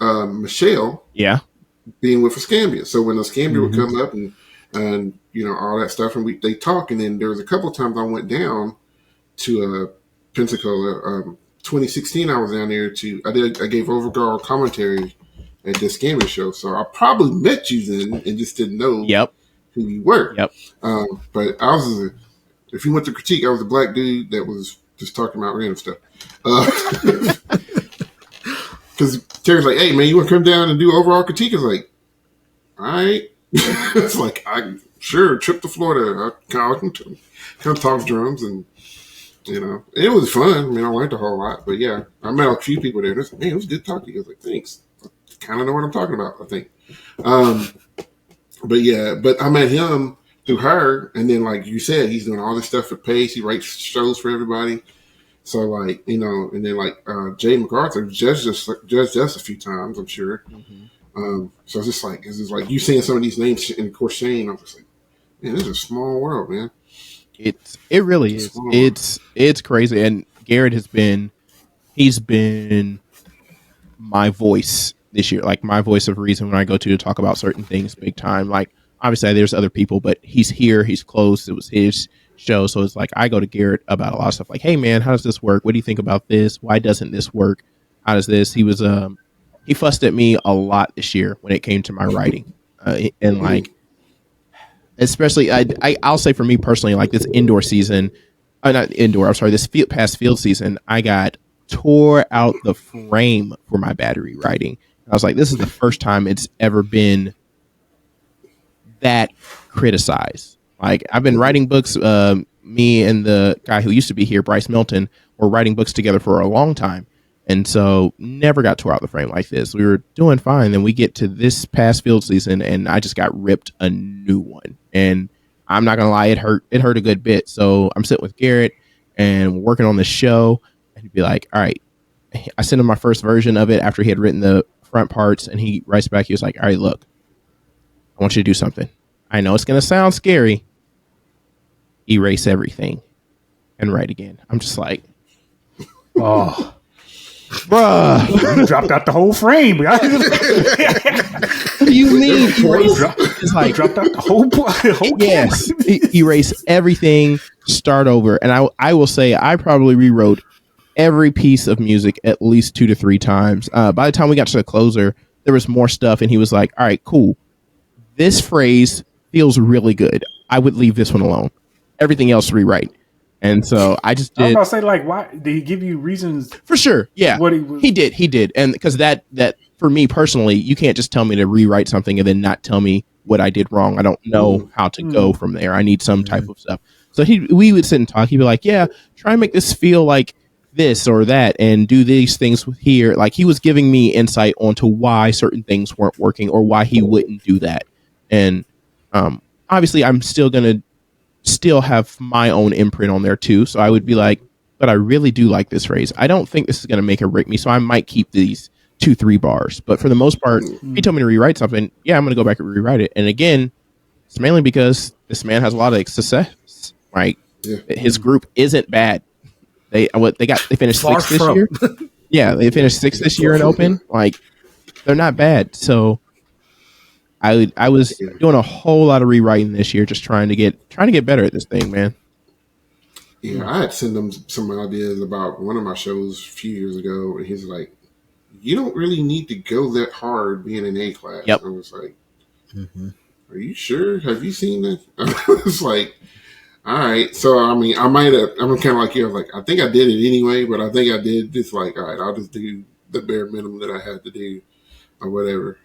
B: Michelle.
D: Yeah.
B: Being with Escambia. So when Escambia would come up and all that stuff, and they talk, and then there was a couple of times I went down to Pensacola. 2016, I was down there I gave overall commentary at the Escambia show. So I probably met you then and just didn't know who you were.
D: Yep.
B: But I was, if you went to critique, I was a black dude that was just talking about random stuff. Because Terry's like, hey, man, you want to come down and do overall critique? I was like, all right. It's like, I sure trip to Florida. I kind of talk drums, and it was fun. I mean, I learned a whole lot. But yeah, I met a few people there. They're like, man, it was good talking to you. I was like, thanks. I kind of know what I'm talking about, I think. But I met him through her, and then like you said, he's doing all this stuff for Pace. He writes shows for everybody. So like and then like Jay MacArthur judged us a few times, I'm sure. So it's just like you saying some of these names, and of course Shane. I'm just like, man, this is a small world, man.
D: It really is. It's crazy. And Garrett he's been my voice this year, like my voice of reason when I go to talk about certain things big time. Like obviously there's other people, but he's here, he's close. It was his show. So it's like I go to Garrett about a lot of stuff like, hey man, how does this work? What do you think about this? Why doesn't this work? How does this? He was he fussed at me a lot this year when it came to my writing. And like especially I'll say for me personally, like this indoor season, this past field season, I got tore out the frame for my battery writing. I was like, this is the first time it's ever been that criticized. Like I've been writing books, me and the guy who used to be here, Bryce Milton, were writing books together for a long time. And so never got tore out the frame like this. We were doing fine. Then we get to this past field season and I just got ripped a new one. And I'm not going to lie, it hurt. It hurt a good bit. So I'm sitting with Garrett and working on the show, and he'd be like, all right, I sent him my first version of it after he had written the front parts, and he writes back. He was like, all right, look, I want you to do something. I know it's going to sound scary. Erase everything and write again. I'm just like,
A: oh,
D: bruh,
A: you dropped out the whole frame.
D: What do you mean?
A: It's like dropped out the whole
D: yes, erase everything, start over. And I will say I probably rewrote every piece of music at least 2 to 3 times. By the time we got to the closer, there was more stuff, and he was like, all right, cool. This phrase feels really good. I would leave this one alone. Everything else rewrite. And so I just did.
A: I was about to say, like, why did he give you reasons?
D: For sure, yeah.
A: What
D: he did, and because that for me personally, you can't just tell me to rewrite something and then not tell me what I did wrong. I don't know how to go from there. I need some type of stuff. So we would sit and talk. He'd be like, "Yeah, try and make this feel like this or that, and do these things here." Like he was giving me insight onto why certain things weren't working or why he wouldn't do that. And obviously, I'm still gonna have my own imprint on there too. So I would be like, but I really do like this phrase. I don't think this is going to make or break me. So I might keep these 2-3 bars. But for the most part, if he told me to rewrite something, yeah, I'm going to go back and rewrite it. And again, it's mainly because this man has a lot of success. Right? Yeah. His group isn't bad. They finished 6th this year. Yeah, they finished 6th this year in open. Like they're not bad. So I was doing a whole lot of rewriting this year, just trying to get better at this thing, man.
B: Yeah, I had sent him some ideas about one of my shows a few years ago, and he's like, "You don't really need to go that hard being in A class."
D: Yep.
B: I was like, "Are you sure? Have you seen that?" I was like, "All right." So I mean, I'm kind of like you. I was like, I think I did it anyway, but I think I did just like, all right, I'll just do the bare minimum that I had to do, or whatever.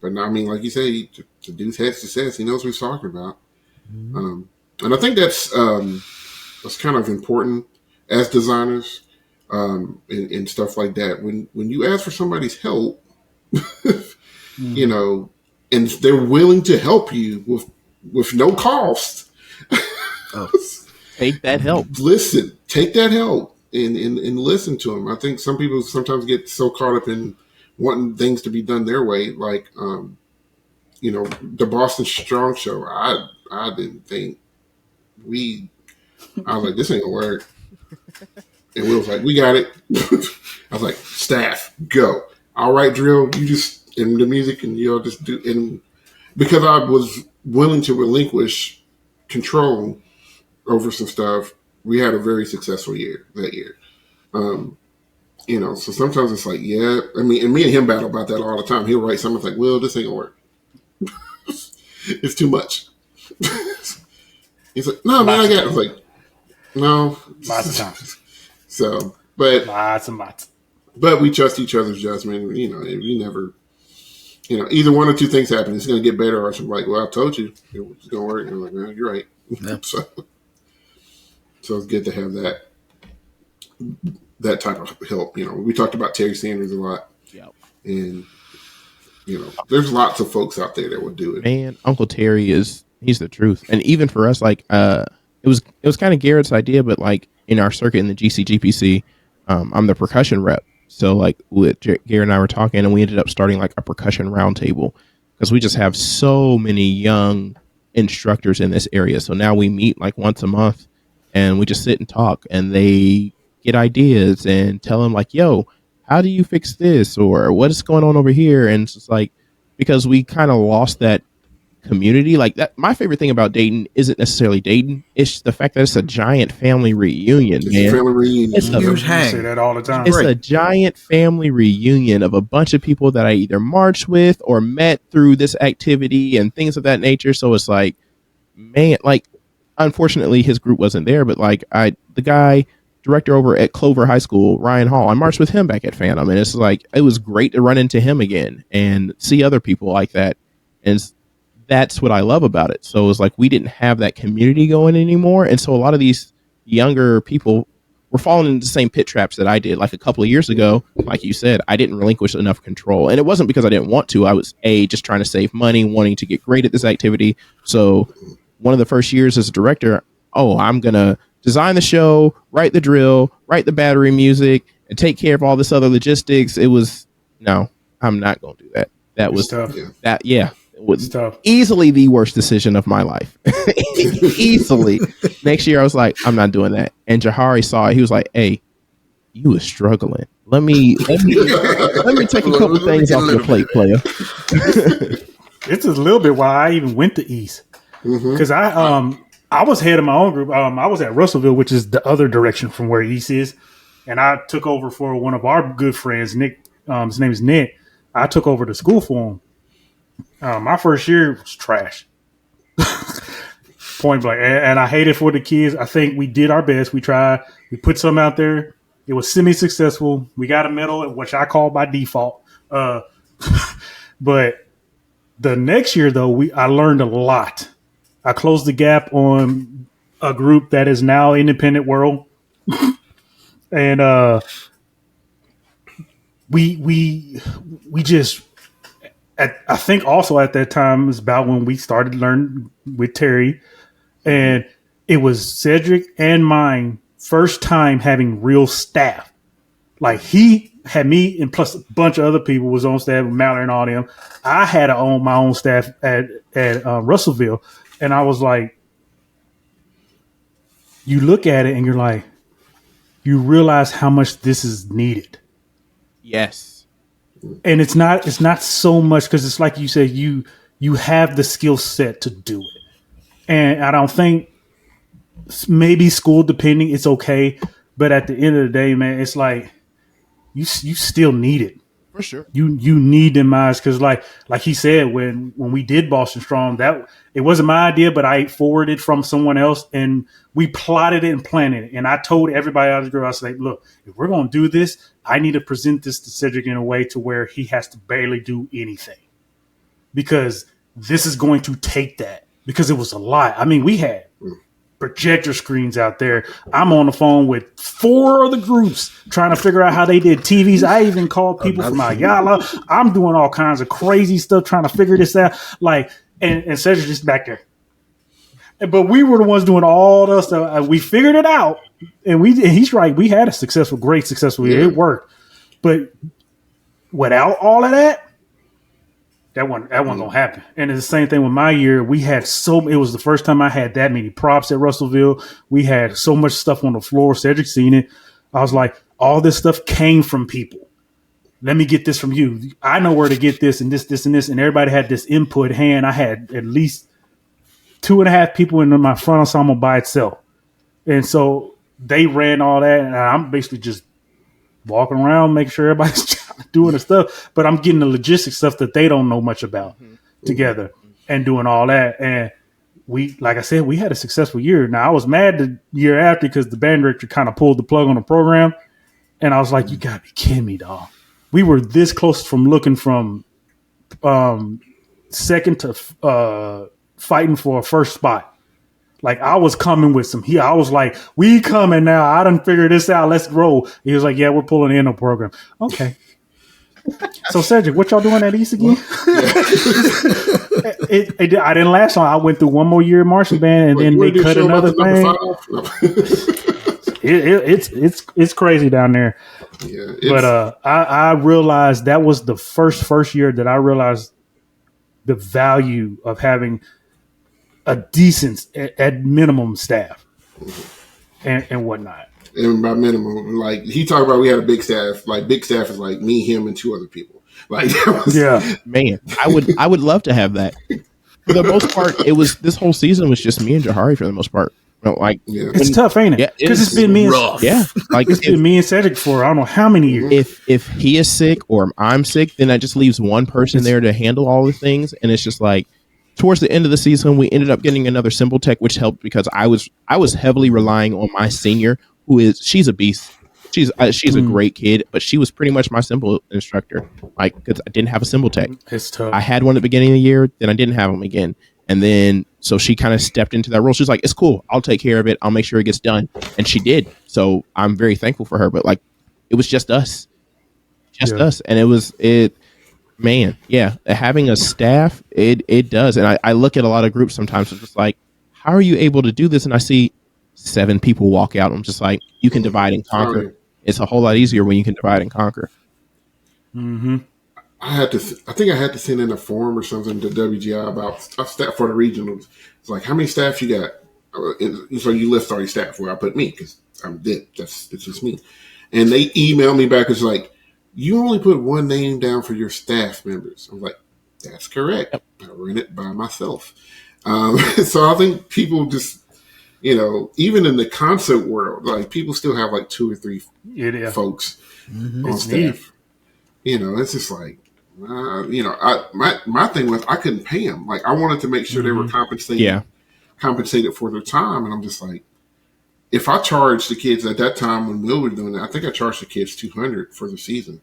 B: But I mean, like you say, to dude's had success. He knows what he's talking about. And I think that's kind of important as designers and stuff like that. When you ask for somebody's help, you know, and they're willing to help you with no cost.
D: Take that help.
B: Listen, take that help and listen to them. I think some people sometimes get so caught up in wanting things to be done their way, like you know, the Boston Strong Show. I didn't think I was like, this ain't gonna work. And Will was like, we got it. I was like, staff, go. All right, drill, you just in the music and you'll just do. And because I was willing to relinquish control over some stuff, we had a very successful year that year. You know, so sometimes it's like, yeah, I mean, and me and him battle about that all the time. He'll write something like, well, this ain't gonna work. It's too much. He's like, no, man, I got it. I was like, no.
A: Lots of times.
B: So, but
A: lots and lots.
B: But we trust each other's judgment. You know, we never, you know, either one or two things happen. It's going to get better, or I'm like, well, I told you it was going to work. And I'm like, no, you're right. Yeah. So it's good to have that type of help. You know, we talked about Terry Sanders a lot.
D: Yeah.
B: And, you know, there's lots of folks out there that would do it.
D: Man, Uncle Terry he's the truth. And even for us, like, it was kind of Garrett's idea, but like in our circuit in the GCGPC, I'm the percussion rep. So like Garrett and I were talking, and we ended up starting like a percussion roundtable because we just have so many young instructors in this area. So now we meet like once a month and we just sit and talk, and they get ideas and tell them like, yo, how do you fix this? Or what is going on over here? And it's just like, because we kind of lost that community like that. My favorite thing about Dayton isn't necessarily Dayton. It's the fact that it's a giant family reunion, man.
B: It's
A: a huge hang. I say that all the time.
D: It's a giant family reunion of a bunch of people that I either marched with or met through this activity and things of that nature. So it's like, man, like, unfortunately his group wasn't there, but like the guy director over at Clover High School, Ryan Hall, I marched with him back at Phantom, and it's like, it was great to run into him again and see other people like that. And that's what I love about it. So it's like we didn't have that community going anymore. And so a lot of these younger people were falling into the same pit traps that I did. Like a couple of years ago, like you said, I didn't relinquish enough control. And it wasn't because I didn't want to. I was just trying to save money, wanting to get great at this activity. So one of the first years as a director, I'm going to design the show, write the drill, write the battery music, and take care of all this other logistics. It was, no, I'm not going to do that. That was
A: tough.
D: It was easily the worst decision of my life. Easily. Next year, I was like, I'm not doing that. And Johari saw it. He was like, hey, you was struggling. Let me take a couple things off your plate, player.
A: It's a little bit why I even went to East. Because I was head of my own group. I was at Russellville, which is the other direction from where East is. and I took over for one of our good friends, Nick. His name is Nick. I took over the school for him. My first year was trash. Point blank. And I hate it for the kids. I think we did our best. We tried. We put some out there. It was semi-successful. We got a medal, which I call by default. But the next year, though, I learned a lot. I closed the gap on a group that is now Independent World. And we just, I think also at that time was about when we started learning with Terry. And it was Cedric and mine first time having real staff. Like he had me and plus a bunch of other people was on staff with Mallory and all them. I had my own staff at Russellville. And I was like, you look at it and you're like, you realize how much this is needed.
D: Yes.
A: And it's not so much because it's like you said, you have the skill set to do it. And I don't think maybe school depending, it's okay. But at the end of the day, man, it's like you still need it.
D: For sure.
A: You need them eyes because like he said, when we did Boston Strong, that it wasn't my idea, but I forwarded from someone else and we plotted it and planned it. And I told everybody out of the group, I was like, look, if we're gonna do this, I need to present this to Cedric in a way to where he has to barely do anything. Because this is going to take that. Because it was a lot. I mean, we had projector screens out there. I'm on the phone with 4 other groups trying to figure out how they did TVs. I even called people from Ayala. I'm doing all kinds of crazy stuff trying to figure this out. Like, and Cedric just back there. But we were the ones doing all the stuff. We figured it out. And he's right. We had a great successful year. It worked. But without all of that, that wasn't gonna happen. And it's the same thing with my year. We had it was the first time I had that many props at Russellville. We had so much stuff on the floor. Cedric seen it. I was like, all this stuff came from people. Let me get this from you. I know where to get this and this and this. And everybody had this input hand. I had at least 2.5 people in my front ensemble by itself. And so they ran all that. And I'm basically just walking around, making sure everybody's doing the stuff, but I'm getting the logistics stuff that they don't know much about together and doing all that. And we, like I said, we had a successful year. Now I was mad the year after because the band director kind of pulled the plug on the program. And I was like, you gotta be kidding me, dog. We were this close from looking from second to fighting for a first spot. Like I was coming with some heat. I was like, we coming now. I done figured this out. Let's roll. He was like, yeah, we're pulling in a program. Okay. So Cedric, what y'all doing at East again? I didn't last long. I went through one more year in marching band and then they cut another thing. It's crazy down there. Yeah, but I realized that was the first year that I realized the value of having a decent at minimum staff and whatnot.
B: And by minimum, like he talked about, we had a big staff. Like big staff is like me, him, and 2 other people. Like
D: man, I would love to have that. For the most part, this whole season was just me and Johari for the most part. Like
A: it's tough, ain't it?
D: Yeah,
A: because it's been me.
D: Rough.
A: Like it's been me and Cedric for I don't know how many years.
D: If he is sick or I'm sick, then that just leaves one person there to handle all the things, and it's just like. Towards the end of the season, we ended up getting another cymbal tech, which helped because I was heavily relying on my senior, she's a beast. She's a great kid, but she was pretty much my cymbal instructor. Like, because I didn't have a cymbal tech.
A: It's tough.
D: I had one at the beginning of the year, then I didn't have them again, and then so she kind of stepped into that role. She's like, "It's cool. I'll take care of it. I'll make sure it gets done," and she did. So I'm very thankful for her. But like, it was just us, and it. Man, yeah, having a staff, it does. And I look at a lot of groups sometimes, it's just like, how are you able to do this? And I see 7 people walk out. I'm just like, you can divide and conquer. It's a whole lot easier when you can divide and conquer.
A: Mm-hmm.
B: I think I had to send in a form or something to WGI about staff for the regionals. It's like, how many staff you got? So you list all your staff where I put me because I'm dead. It's just me. And they emailed me back. It's like, you only put one name down for your staff members. I'm like, that's correct. I ran it by myself. So I think people just, you know, even in the concert world, like people still have like 2 or 3 folks on staff. Neat. You know, it's just like, you know, my thing was I couldn't pay them. Like I wanted to make sure they were compensated for their time, and I'm just like, if I charged the kids at that time when Will was doing it, I think I charged the kids $200 for the season.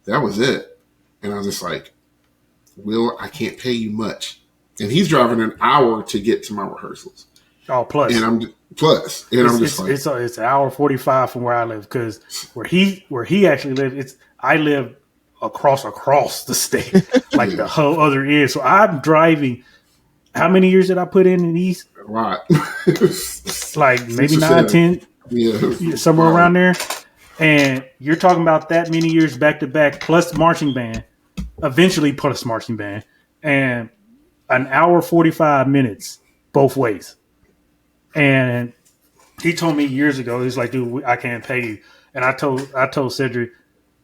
B: That was it, and I was just like, Will, I can't pay you much, and he's driving an hour to get to my rehearsals.
A: Oh, plus,
B: and I'm just like,
A: it's an hour 45 from where I live, because where he actually lives, I live across the state, like the whole other end. So I'm driving. How many years did I put in the East?
B: A lot.
A: Like maybe 9, 10, somewhere around there. And you're talking about that many years back to back, plus marching band, eventually plus marching band, and an hour 45 minutes both ways. And he told me years ago, he's like, dude, I can't pay you. And I told Cedric,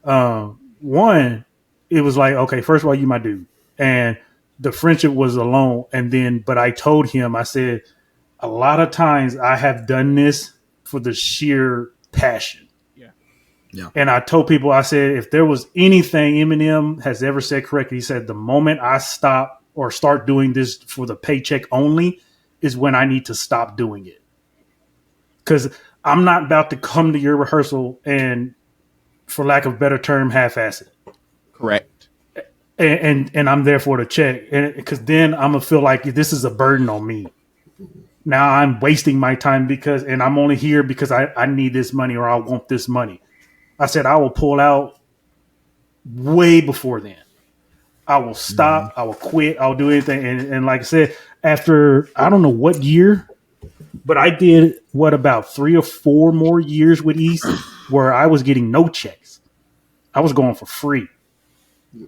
A: one, it was like, okay, first of all, you my dude. And the friendship was alone. And then, but I told him, I said, a lot of times I have done this for the sheer passion. Yeah. And I told people, I said, if there was anything Eminem has ever said correctly, he said, the moment I stop or start doing this for the paycheck only is when I need to stop doing it. Because I'm not about to come to your rehearsal and, for lack of a better term, half-ass it.
D: Correct.
A: And I'm there for the check, because then I'm gonna feel like this is a burden on me. Now I'm wasting my time and I'm only here because I need this money or I want this money. I said I will pull out way before then. I will stop. I will quit. I'll do anything. And like I said, after I don't know what year, but I did about 3 or 4 more years with East where I was getting no checks. I was going for free.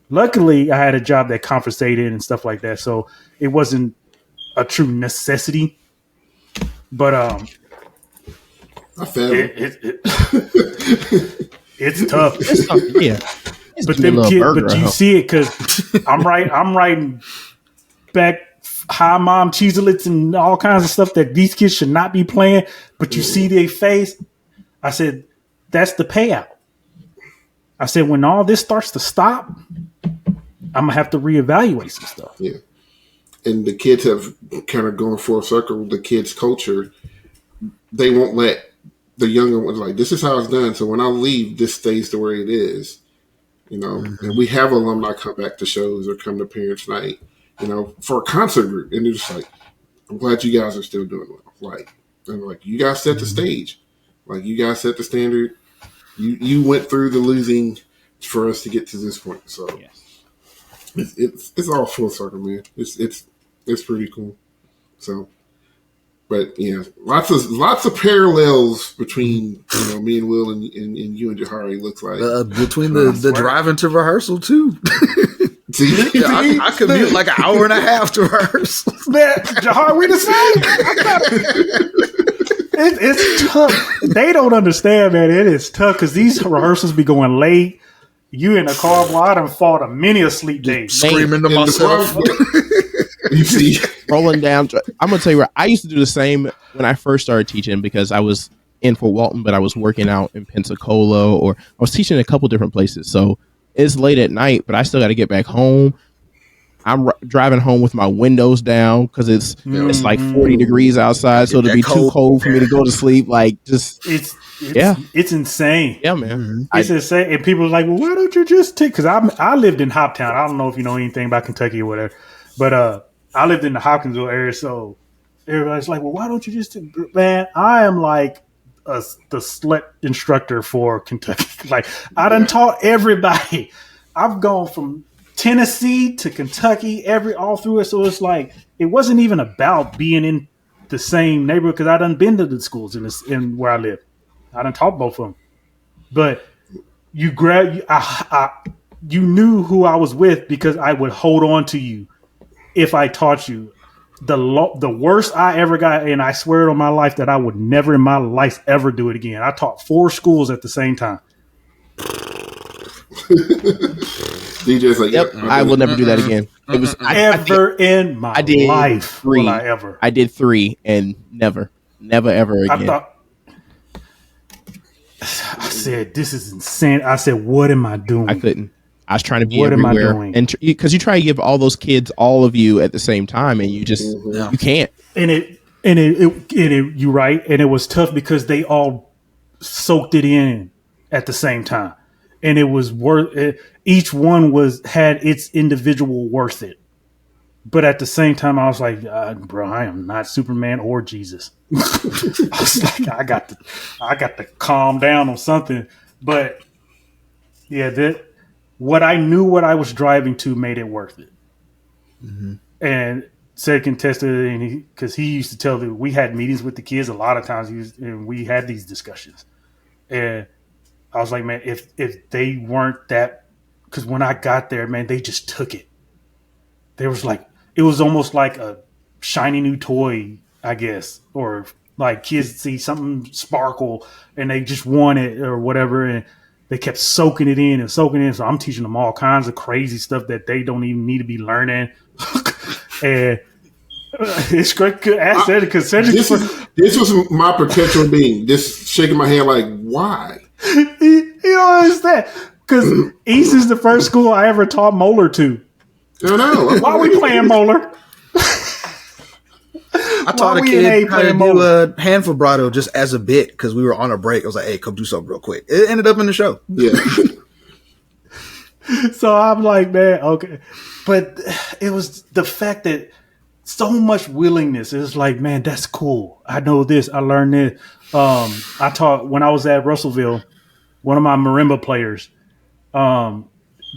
A: Luckily, I had a job that compensated and stuff like that, so it wasn't a true necessity. But
B: I feel
A: it's tough.
D: It's tough. Yeah.
A: But you see it because I'm writing back high mom cheeselets and all kinds of stuff that these kids should not be playing. But you see their face. I said, that's the payout. I said, when all this starts to stop, I'm going to have to reevaluate some stuff.
B: Yeah. And the kids have kind of gone full circle. The kids' culture, they won't let the younger ones, like, this is how it's done. So when I leave, this stays the way it is. You know, and we have alumni come back to shows or come to parents' night, you know, for a concert group. And they're just like, I'm glad you guys are still doing well. Like, and like, you guys set the stage. Like, you guys set the standard. You went through the losing for us to get to this point. So it's all full circle, man. It's pretty cool. So, but yeah, lots of parallels between, you know, me and Will and you and Johari. Looks like
C: between the driving to rehearsal too. I commute like an hour and a half to rehearsal.
A: Man, Johari, we the same. It's tough. They don't understand, man. It is tough because these rehearsals be going late. You in a car, well, I done fought many a sleep day.
C: Screaming to myself.
B: You see,
D: rolling down. I'm gonna tell you what, I used to do the same when I first started teaching because I was in Fort Walton, but I was working out in Pensacola, or I was teaching in a couple different places. So it's late at night, but I still got to get back home. I'm driving home with my windows down because it's like 40 degrees outside, so it'll be too cold for me to go to sleep. Like, just
A: it's insane.
D: Yeah, man,
A: it's insane. And people are like, "Well, why don't you just take?" Because I lived in Hoptown. I don't know if you know anything about Kentucky or whatever, but I lived in the Hopkinsville area, so everybody's like, "Well, why don't you just?" Man, I am like the slut instructor for Kentucky. Like, I done taught everybody. I've gone from Tennessee to Kentucky, all through it. So it's like, it wasn't even about being in the same neighborhood because I done been to the schools in where I live. I done taught both of them. But you knew who I was with because I would hold on to you if I taught you. The worst I ever got, and I swear on my life that I would never in my life ever do it again. I taught 4 schools at the same time.
B: DJ's like,
D: yep, I will never do that again.
A: It was in my life.
D: 3.
A: Will I ever?
D: I did 3 and never. Never ever again.
A: I said, this is insane. I said, what am I doing?
D: I couldn't. I was trying to be
A: what
D: everywhere.
A: Am I doing?
D: And because you try to give all those kids all of you at the same time, and you just you can't.
A: And you're right. And it was tough because they all soaked it in at the same time, and it was worth it. Each one had its individual worth it. But at the same time, I was like, bro, I am not Superman or Jesus. I was like, I got to calm down on something. But yeah, what I knew what I was driving to made it worth it. Mm-hmm. And said contested, and because he used to tell we had meetings with the kids a lot of times, and we had these discussions. And I was like, man, if they weren't that, because when I got there, man, they just took it. There was like, it was almost like a shiny new toy, I guess, or like kids see something sparkle and they just want it or whatever, and they kept soaking it in. So I'm teaching them all kinds of crazy stuff that they don't even need to be learning. And it's great.
B: This was my potential being just shaking my head like, why?
A: You know, it's that because East is the first school I ever taught Moeller to.
B: I know.
A: Why are we playing Moeller?
C: I taught a kid how to do a hand vibrato just as a bit because we were on a break. I was like, hey, come do something real quick. It ended up in the show.
B: Yeah.
A: So I'm like, man, okay. But it was the fact that so much willingness. It was like, man, that's cool. I know this. I learned this. I taught when I was at Russellville, one of my marimba players,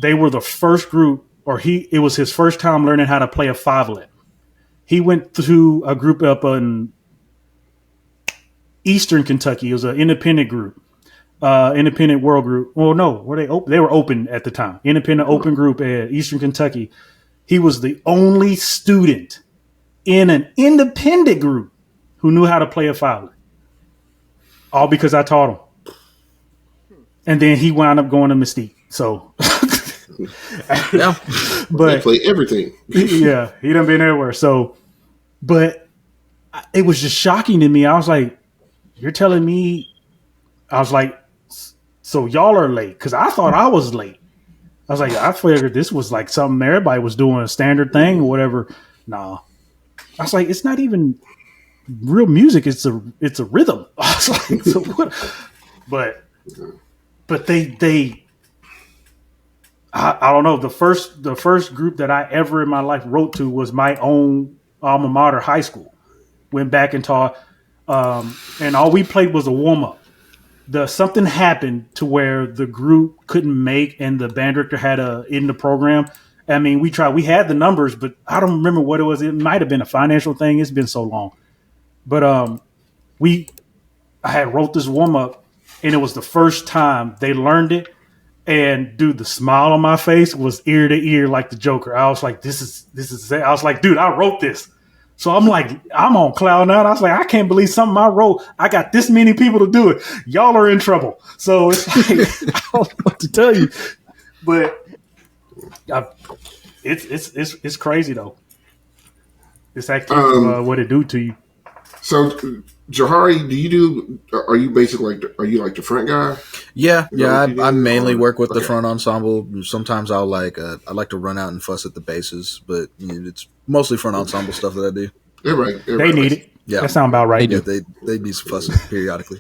A: they were the first group, it was his first time learning how to play a fivelet. He went through a group up in Eastern Kentucky. It was an independent group, independent world group. Well, no, were they open? They were open at the time. Independent open group at Eastern Kentucky. He was the only student in an independent group who knew how to play a fivelet. All because I taught him. And then he wound up going to Mystique. So,
B: yeah, but they play everything.
A: Yeah, he done been everywhere. So, but it was just shocking to me. I was like, "You're telling me?" I was like, "So y'all are late?" Because I thought I was late. I was like, I figured this was like something everybody was doing, a standard thing or whatever. Nah, I was like, it's not even real music. It's a rhythm. I was like, so what? But they. I don't know. The first group that I ever in my life wrote to was my own alma mater, high school. Went back and taught, and all we played was a warm up. Something happened to where the group couldn't make, and the band director had to end the program. I mean, we tried. We had the numbers, but I don't remember what it was. It might have been a financial thing. It's been so long, but I had wrote this warm up, and it was the first time they learned it. And dude, the smile on my face was ear to ear like the Joker. I was like, this is it. I was like, dude, I wrote this. So I'm like, I'm on cloud nine. I was like, I can't believe something I wrote. I got this many people to do it. Y'all are in trouble. So it's like, I don't know what to tell you, but it's crazy though. It's actually what it do to you.
B: So, Johari, are you basically are you like the front guy?
C: Yeah. I mainly work with the front ensemble. Sometimes I like to run out and fuss at the basses, but it's mostly front ensemble stuff that I do.
A: They need it. Yeah, that sounds about right.
C: They need some fussing periodically.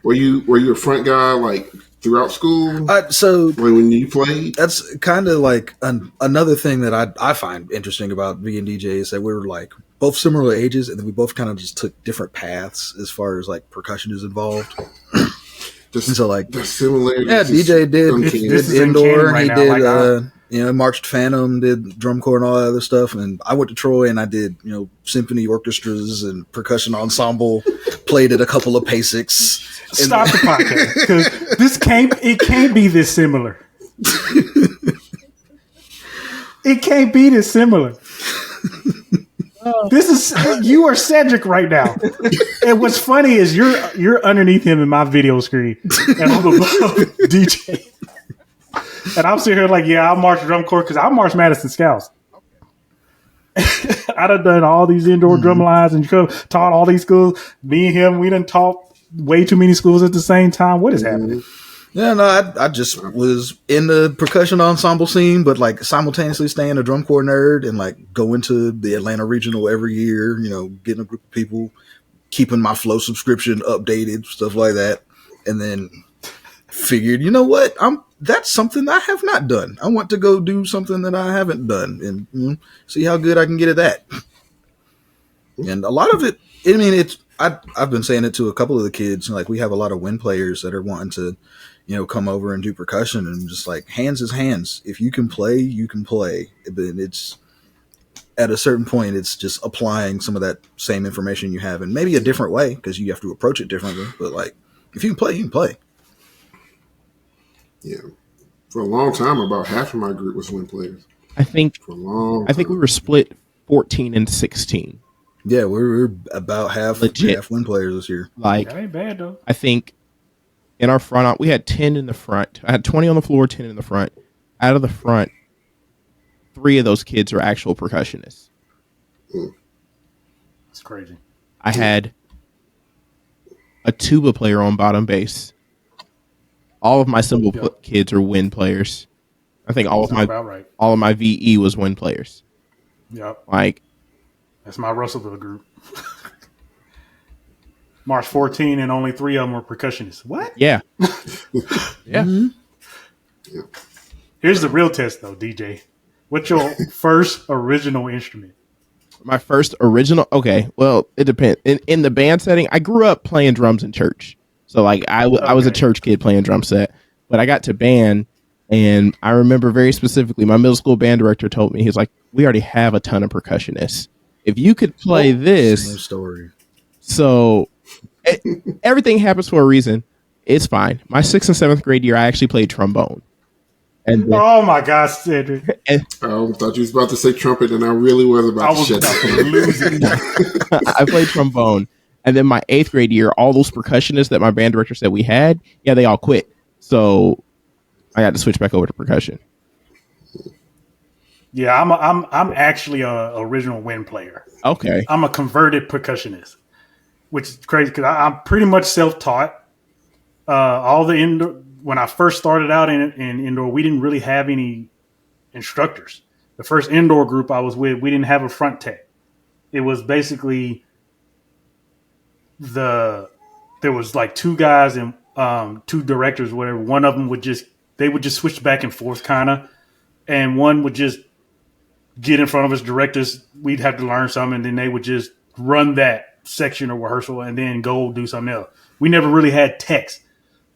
B: Were you a front guy like throughout school?
C: So
B: when you played,
C: that's kind of like another thing that I find interesting about being DJ is that we're like both similar ages, and then we both kind of just took different paths as far as like percussion is involved. So like
B: the similarities.
C: Yeah, DJ did indoor. He did marched Phantom, did drum corps and all that other stuff. And I went to Troy and I did symphony orchestras and percussion ensemble. Played at a couple of PASICs.
A: Stop the podcast because it can't be this similar. It can't be this similar. This is you are Cedric right now, and what's funny is you're underneath him in my video screen, and I'm above DJ, and I'm sitting here like, yeah, I'll march drum corps because I marched Madison Scouts, I done all these indoor drum lines and taught all these schools. Me and him, we done taught way too many schools at the same time. What is happening?
C: Yeah, no, I just was in the percussion ensemble scene, but like simultaneously staying a drum corps nerd and like going to the Atlanta Regional every year, you know, getting a group of people, keeping my Flow subscription updated, stuff like that. And then figured, you know what? That's something I have not done. I want to go do something that I haven't done and see how good I can get at that. And a lot of it, I mean, I've been saying it to a couple of the kids. Like, we have a lot of wind players that are wanting to, you know, come over and do percussion, and just like, hands is hands. If you can play, you can play. But it's at a certain point, it's just applying some of that same information you have in maybe a different way, because you have to approach it differently. But like, if you can play, you can play.
B: Yeah. For a long time, about half of my group was wind players.
D: I think
B: I
D: think we were split 14 and 16.
C: Yeah, we're about half wind players this year.
D: Like,
A: That ain't bad though.
D: I think in our front, we had 10 in the front. I had 20 on the floor, 10 in the front. Out of the front, 3 of those kids are actual percussionists.
A: It's crazy.
D: I had a tuba player on bottom bass. All of my cymbal kids are wind players. I think all of my VE was wind players.
A: Yep.
D: Like,
A: that's my Russellville group. March 14, and only 3 of them were percussionists. What?
D: Yeah. Yeah.
C: Mm-hmm.
A: Here's the real test, though, DJ. What's your first original instrument?
D: My first original? Okay, well, it depends. In the band setting, I grew up playing drums in church. So, like, I was a church kid playing drum set. But I got to band, and I remember very specifically, my middle school band director told me, he's like, we already have a ton of percussionists. If you could play this...
C: Same story.
D: So, everything happens for a reason. It's fine. My 6th and 7th grade year, I actually played trombone. And
A: oh my gosh, Cedric!
B: I thought you was about to say trumpet, and I really was about to shut down.
A: Losing.
D: I played trombone, and then my 8th grade year, all those percussionists that my band director said we had, they all quit. So I got to switch back over to percussion.
A: Yeah, I'm actually a original wind player.
D: Okay,
A: I'm a converted percussionist, which is crazy because I'm pretty much self-taught. All the indoor. When I first started out in indoor, we didn't really have any instructors. The first indoor group I was with, we didn't have a front tech. It was basically there was like 2 guys and 2 directors, whatever. One of them would just switch back and forth kind of, and one would just get in front of us directors. We'd have to learn something, and then they would just run that section or rehearsal and then go do something else. We never really had techs.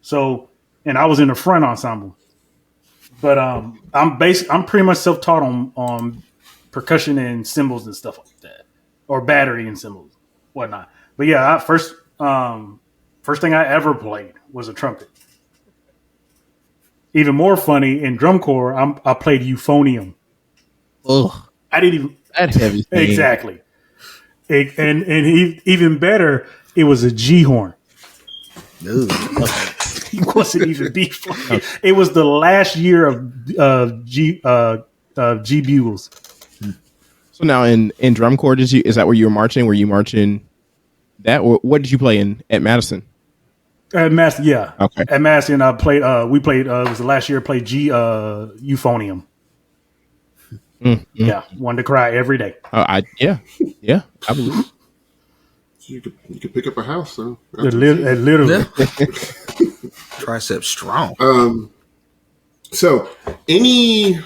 A: So, and I was in the front ensemble, but I'm pretty much self-taught on percussion and cymbals and stuff like that, or battery and cymbals, whatnot. But yeah, first thing I ever played was a trumpet. Even more funny, in drum corps, I played euphonium.
D: Ugh,
A: I didn't even
D: that heavy thing.
A: Exactly, and even better, it was a G horn. He wasn't even B flat. It was the last year of G bugles.
D: So now in drum corps, is that where you were marching? Were you marching that, or what did you play at Madison?
A: At Madison, yeah.
D: Okay.
A: At Madison, I played. We played. It was the last year. I played euphonium. Yeah, wanted to cry every day.
D: I believe.
B: You could pick up a house, though.
A: Literally.
C: Tricep strong.
B: So, did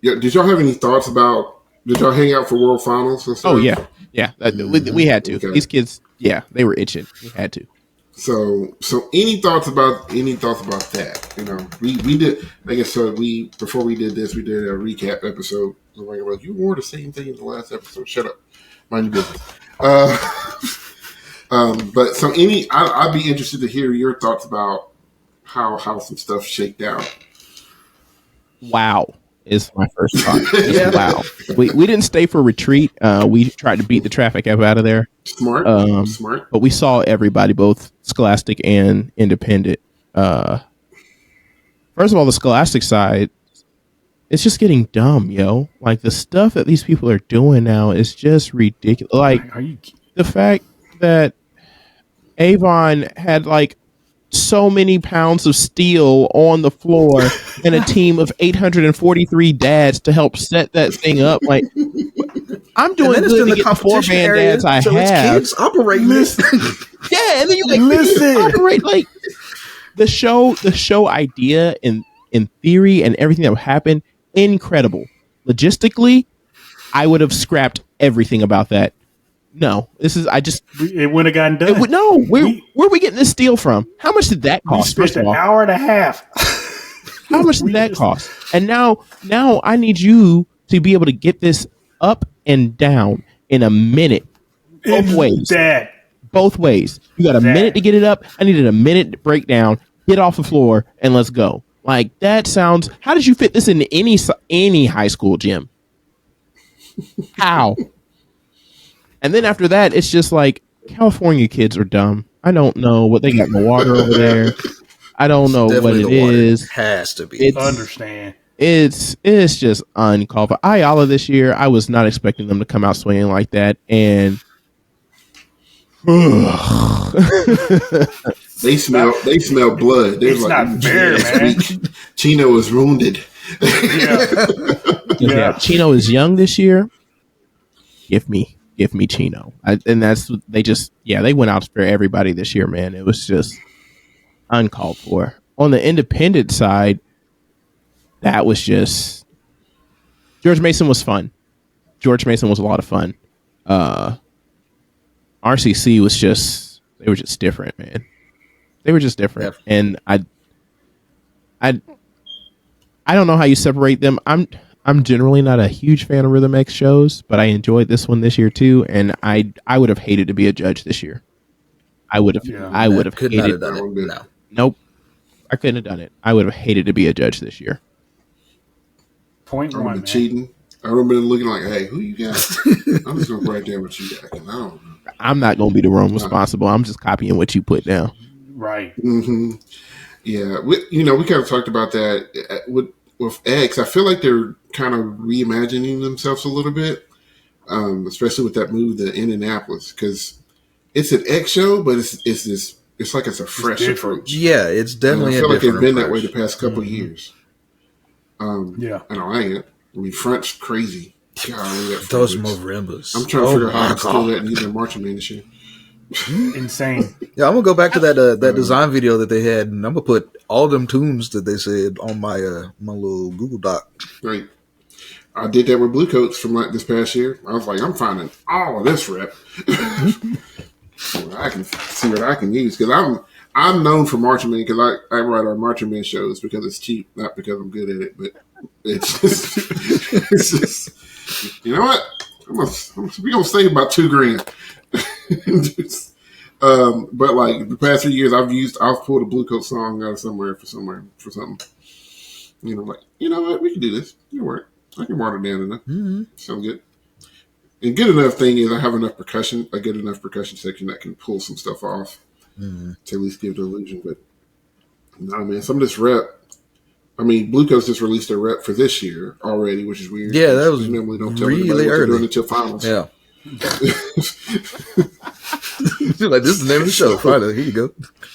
B: y'all have any thoughts about? Did y'all hang out for World Finals and stuff?
D: Oh yeah. We had to. Okay. These kids, they were itching. We had to.
B: So any thoughts about that? You know, we did. Like I said, before we did this, we did a recap episode. I'm like, well, you wore the same thing in the last episode. Shut up, mind your business. But so I'd be interested to hear your thoughts about how some stuff shaked out.
D: Wow is my first thought. Wow. We didn't stay for retreat. We tried to beat the traffic out of there.
B: Smart.
D: But we saw everybody, both Scholastic and Independent. First of all, the Scholastic side, it's just getting dumb, yo. Like the stuff that these people are doing now is just ridiculous. Like the fact that Avon had like so many pounds of steel on the floor and a team of 843 dads to help set that thing up. Like, I'm doing good to get the 4 band dads I have.
C: Kids operating this.
D: Yeah, and then you like operate like the show idea in theory and everything that would happen, incredible. Logistically, I would have scrapped everything about that. No,
A: it wouldn't have gotten done.
D: Where are we getting this steel from? How much did that cost?
A: We spent an hour and a half.
D: How much did that cost? And now I need you to be able to get this up and down in a minute. Both ways. Both ways. You got a minute to get it up. I needed a minute to break down, get off the floor, and let's go. Like, that sounds... How did you fit this in any high school gym? How? And then after that, it's just like, California kids are dumb. I don't know what they got in the water over there. I don't know what it is.
C: It has to be.
A: Understand.
D: It's just uncalled for. Ayala this year, I was not expecting them to come out swinging like that, and
B: they smell blood.
A: It's like, not fair, man.
B: Chino is wounded.
D: Yeah. Chino is young this year. Give me Chino. And that's they went out for everybody this year, man. It was just uncalled for. On the independent side, that was just George Mason was fun. George Mason was a lot of fun. RCC was they were just different, man. They were just different. Yep. And I don't know how you separate them. I'm generally not a huge fan of Rhythm X shows, but I enjoyed this one this year too, and I would have hated to be a judge this year. I would have hated
C: done it. No.
D: Nope. I couldn't have done it. I would have hated to be a judge this year.
A: Point
B: I
A: one,
B: man. Cheating. I remember looking like, hey, who you got? I'm just gonna write down what you got. I don't know.
D: I'm not gonna be the one responsible. I'm just copying what you put down.
A: Right.
B: Mm-hmm. Yeah. We kind of talked about that with X. I feel like they're kind of reimagining themselves a little bit, especially with that move to Indianapolis, because it's an X show, but it's like it's a fresh approach.
C: Yeah, it's definitely.
B: I feel like they've been that way the past couple of years.
A: Yeah,
B: I know. I mean, Front's crazy. God,
C: those marimbas.
B: I'm trying to figure out how to steal that and either marching band this year.
A: Insane.
C: Yeah, I'm gonna go back to that design video that they had, and I'm gonna put all them tunes that they said on my my little Google Doc.
B: Right. I did that with Blue Coats from like this past year. I was like, I'm finding all of this rep. I can see what I can use, because I'm known for marching band, because I write our marching band shows because it's cheap, not because I'm good at it. But it's just you know what? We're gonna save about $2,000. But like the past 3 years, I've pulled a Blue Coat song out of somewhere for something. Like, you know what? We can do this. It'll work. I can water down enough. Mm-hmm. Sound good. And good enough thing is I have enough percussion, a good enough percussion section that can pull some stuff off to at least give the illusion. But no, man, some of this rep. I mean, Blue Coats just released their rep for this year already, which is weird.
C: Yeah, that was
B: normally don't tell
C: really
B: anybody what
C: early.
B: they're doing until finals.
C: Yeah. Like, this is the name of the show. Friday, here you go.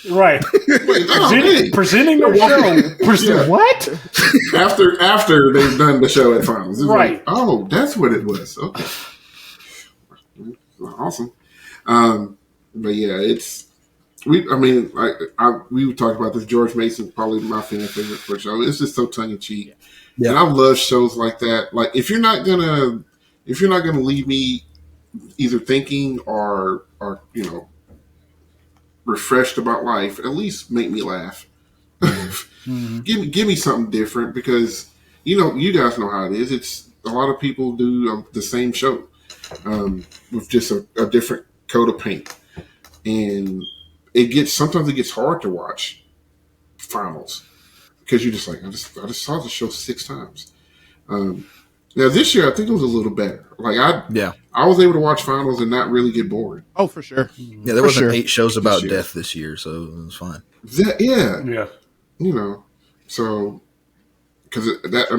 A: Right.
B: Wait,
A: presenting the show. What?
B: After they've done the show at finals. It's
A: right.
B: Like, oh, that's what it was. Okay. Awesome. But yeah, we talked about this. George Mason, probably my favorite for show. It's just so tongue in cheek. Yeah. And I love shows like that. Like, if you're not gonna leave me either thinking or refreshed about life, at least make me laugh. Mm-hmm. Give me something different, because you guys know how it is. It's a lot of people do the same show with just a different coat of paint, and sometimes it gets hard to watch finals because you're just like, I just saw the show 6 times. Now this year I think it was a little better. Like I was able to watch finals and not really get bored.
D: Oh, for sure.
C: Yeah, there wasn't 8 shows about death this year, so it was fine.
B: Yeah. So because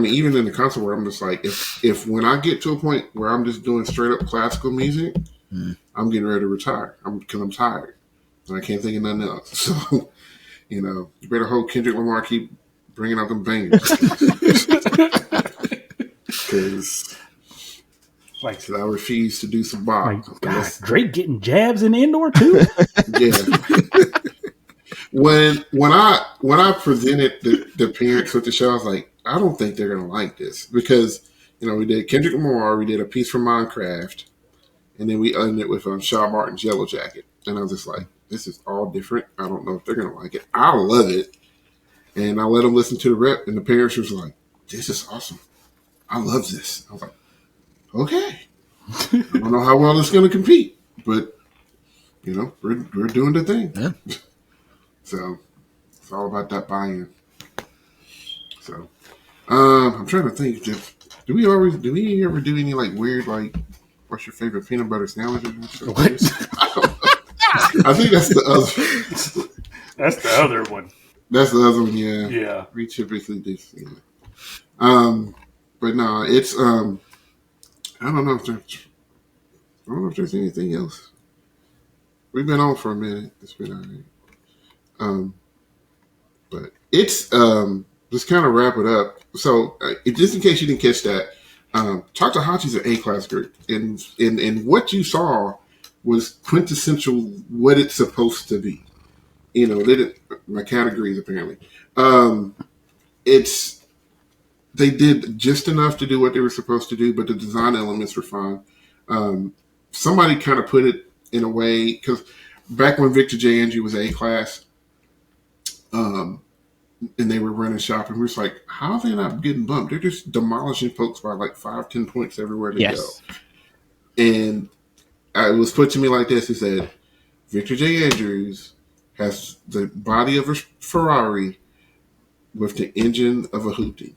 B: even in the concert where I'm just like, if when I get to a point where I'm just doing straight up classical music, I'm getting ready to retire. Because I'm tired and I can't think of nothing else. So, you better hope Kendrick Lamar keep bringing out them bangers. Because I refuse to do some bop.
A: God, Drake getting jabs in the indoor too.
B: Yeah. When I presented the parents with the show, I was like, I don't think they're gonna like this because we did Kendrick Lamar, we did a piece from Minecraft, and then we ended it with Sean Martin's Yellow Jacket, and I was just like, this is all different. I don't know if they're gonna like it. I love it, and I let them listen to the rep, and the parents was like, this is awesome. I love this. I was like, okay. I don't know how well it's gonna compete, but we're doing the thing.
C: Yeah.
B: So it's all about that buy-in. So I'm trying to think. Do we ever do any like weird what's your favorite peanut butter sandwich?
A: What?
B: I think that's the other.
A: That's the other one.
B: That's the other one. Yeah.
A: Yeah.
B: We typically do. Yeah. But no, it's I don't know if there's anything else. We've been on for a minute. It's been all right. But it's just kind of wrap it up. So just in case you didn't catch that, Choctawhatchee's an A-class group, and what you saw was quintessential what it's supposed to be. My categories apparently. They did just enough to do what they were supposed to do, but the design elements were fine. Somebody kind of put it in a way because back when Victor J. Andrew was A-class. And they were running shop, and we was like, how are they not getting bumped? They're just demolishing folks by 5-10 points everywhere they go. And it was put to me like this. It said, Victor J. Andrews has the body of a Ferrari with the engine of a hoopty.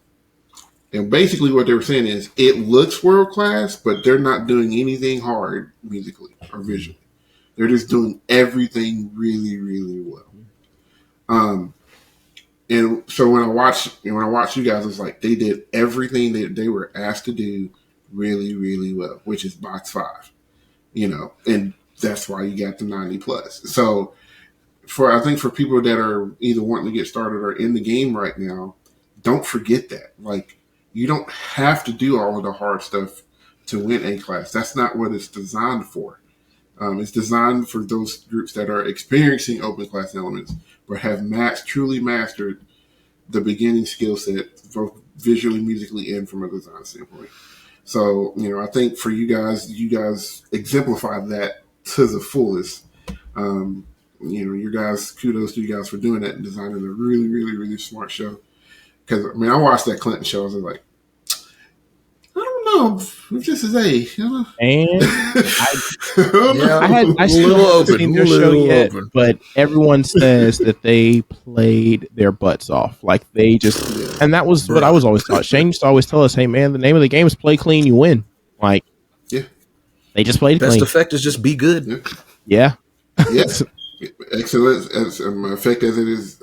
B: And basically what they were saying is it looks world-class, but they're not doing anything hard musically or visually. They're just doing everything really, really well. And so when I watched you guys, it's like they did everything that they were asked to do really, really well, which is box 5, and that's why you got the 90 plus. So I think for people that are either wanting to get started or in the game right now, don't forget that. You don't have to do all of the hard stuff to win A-class. That's not what it's designed for. It's designed for those groups that are experiencing open class elements, but have truly mastered the beginning skill set, both visually, musically, and from a design standpoint. So, I think for you guys exemplify that to the fullest. Your guys, kudos to you guys for doing that and designing a really, really, really smart show. Because, I watched that Clinton show. I was like, I don't know if this is
D: And I still haven't seen their show yet, but everyone says that they played their butts off. They just, and that was what I was always taught. Shane used to always tell us, "Hey man, the name of the game is play clean, you win." They just played
C: best
D: clean.
C: Best effect is just be good.
B: Yeah. Yes. Excellence as effect as it is.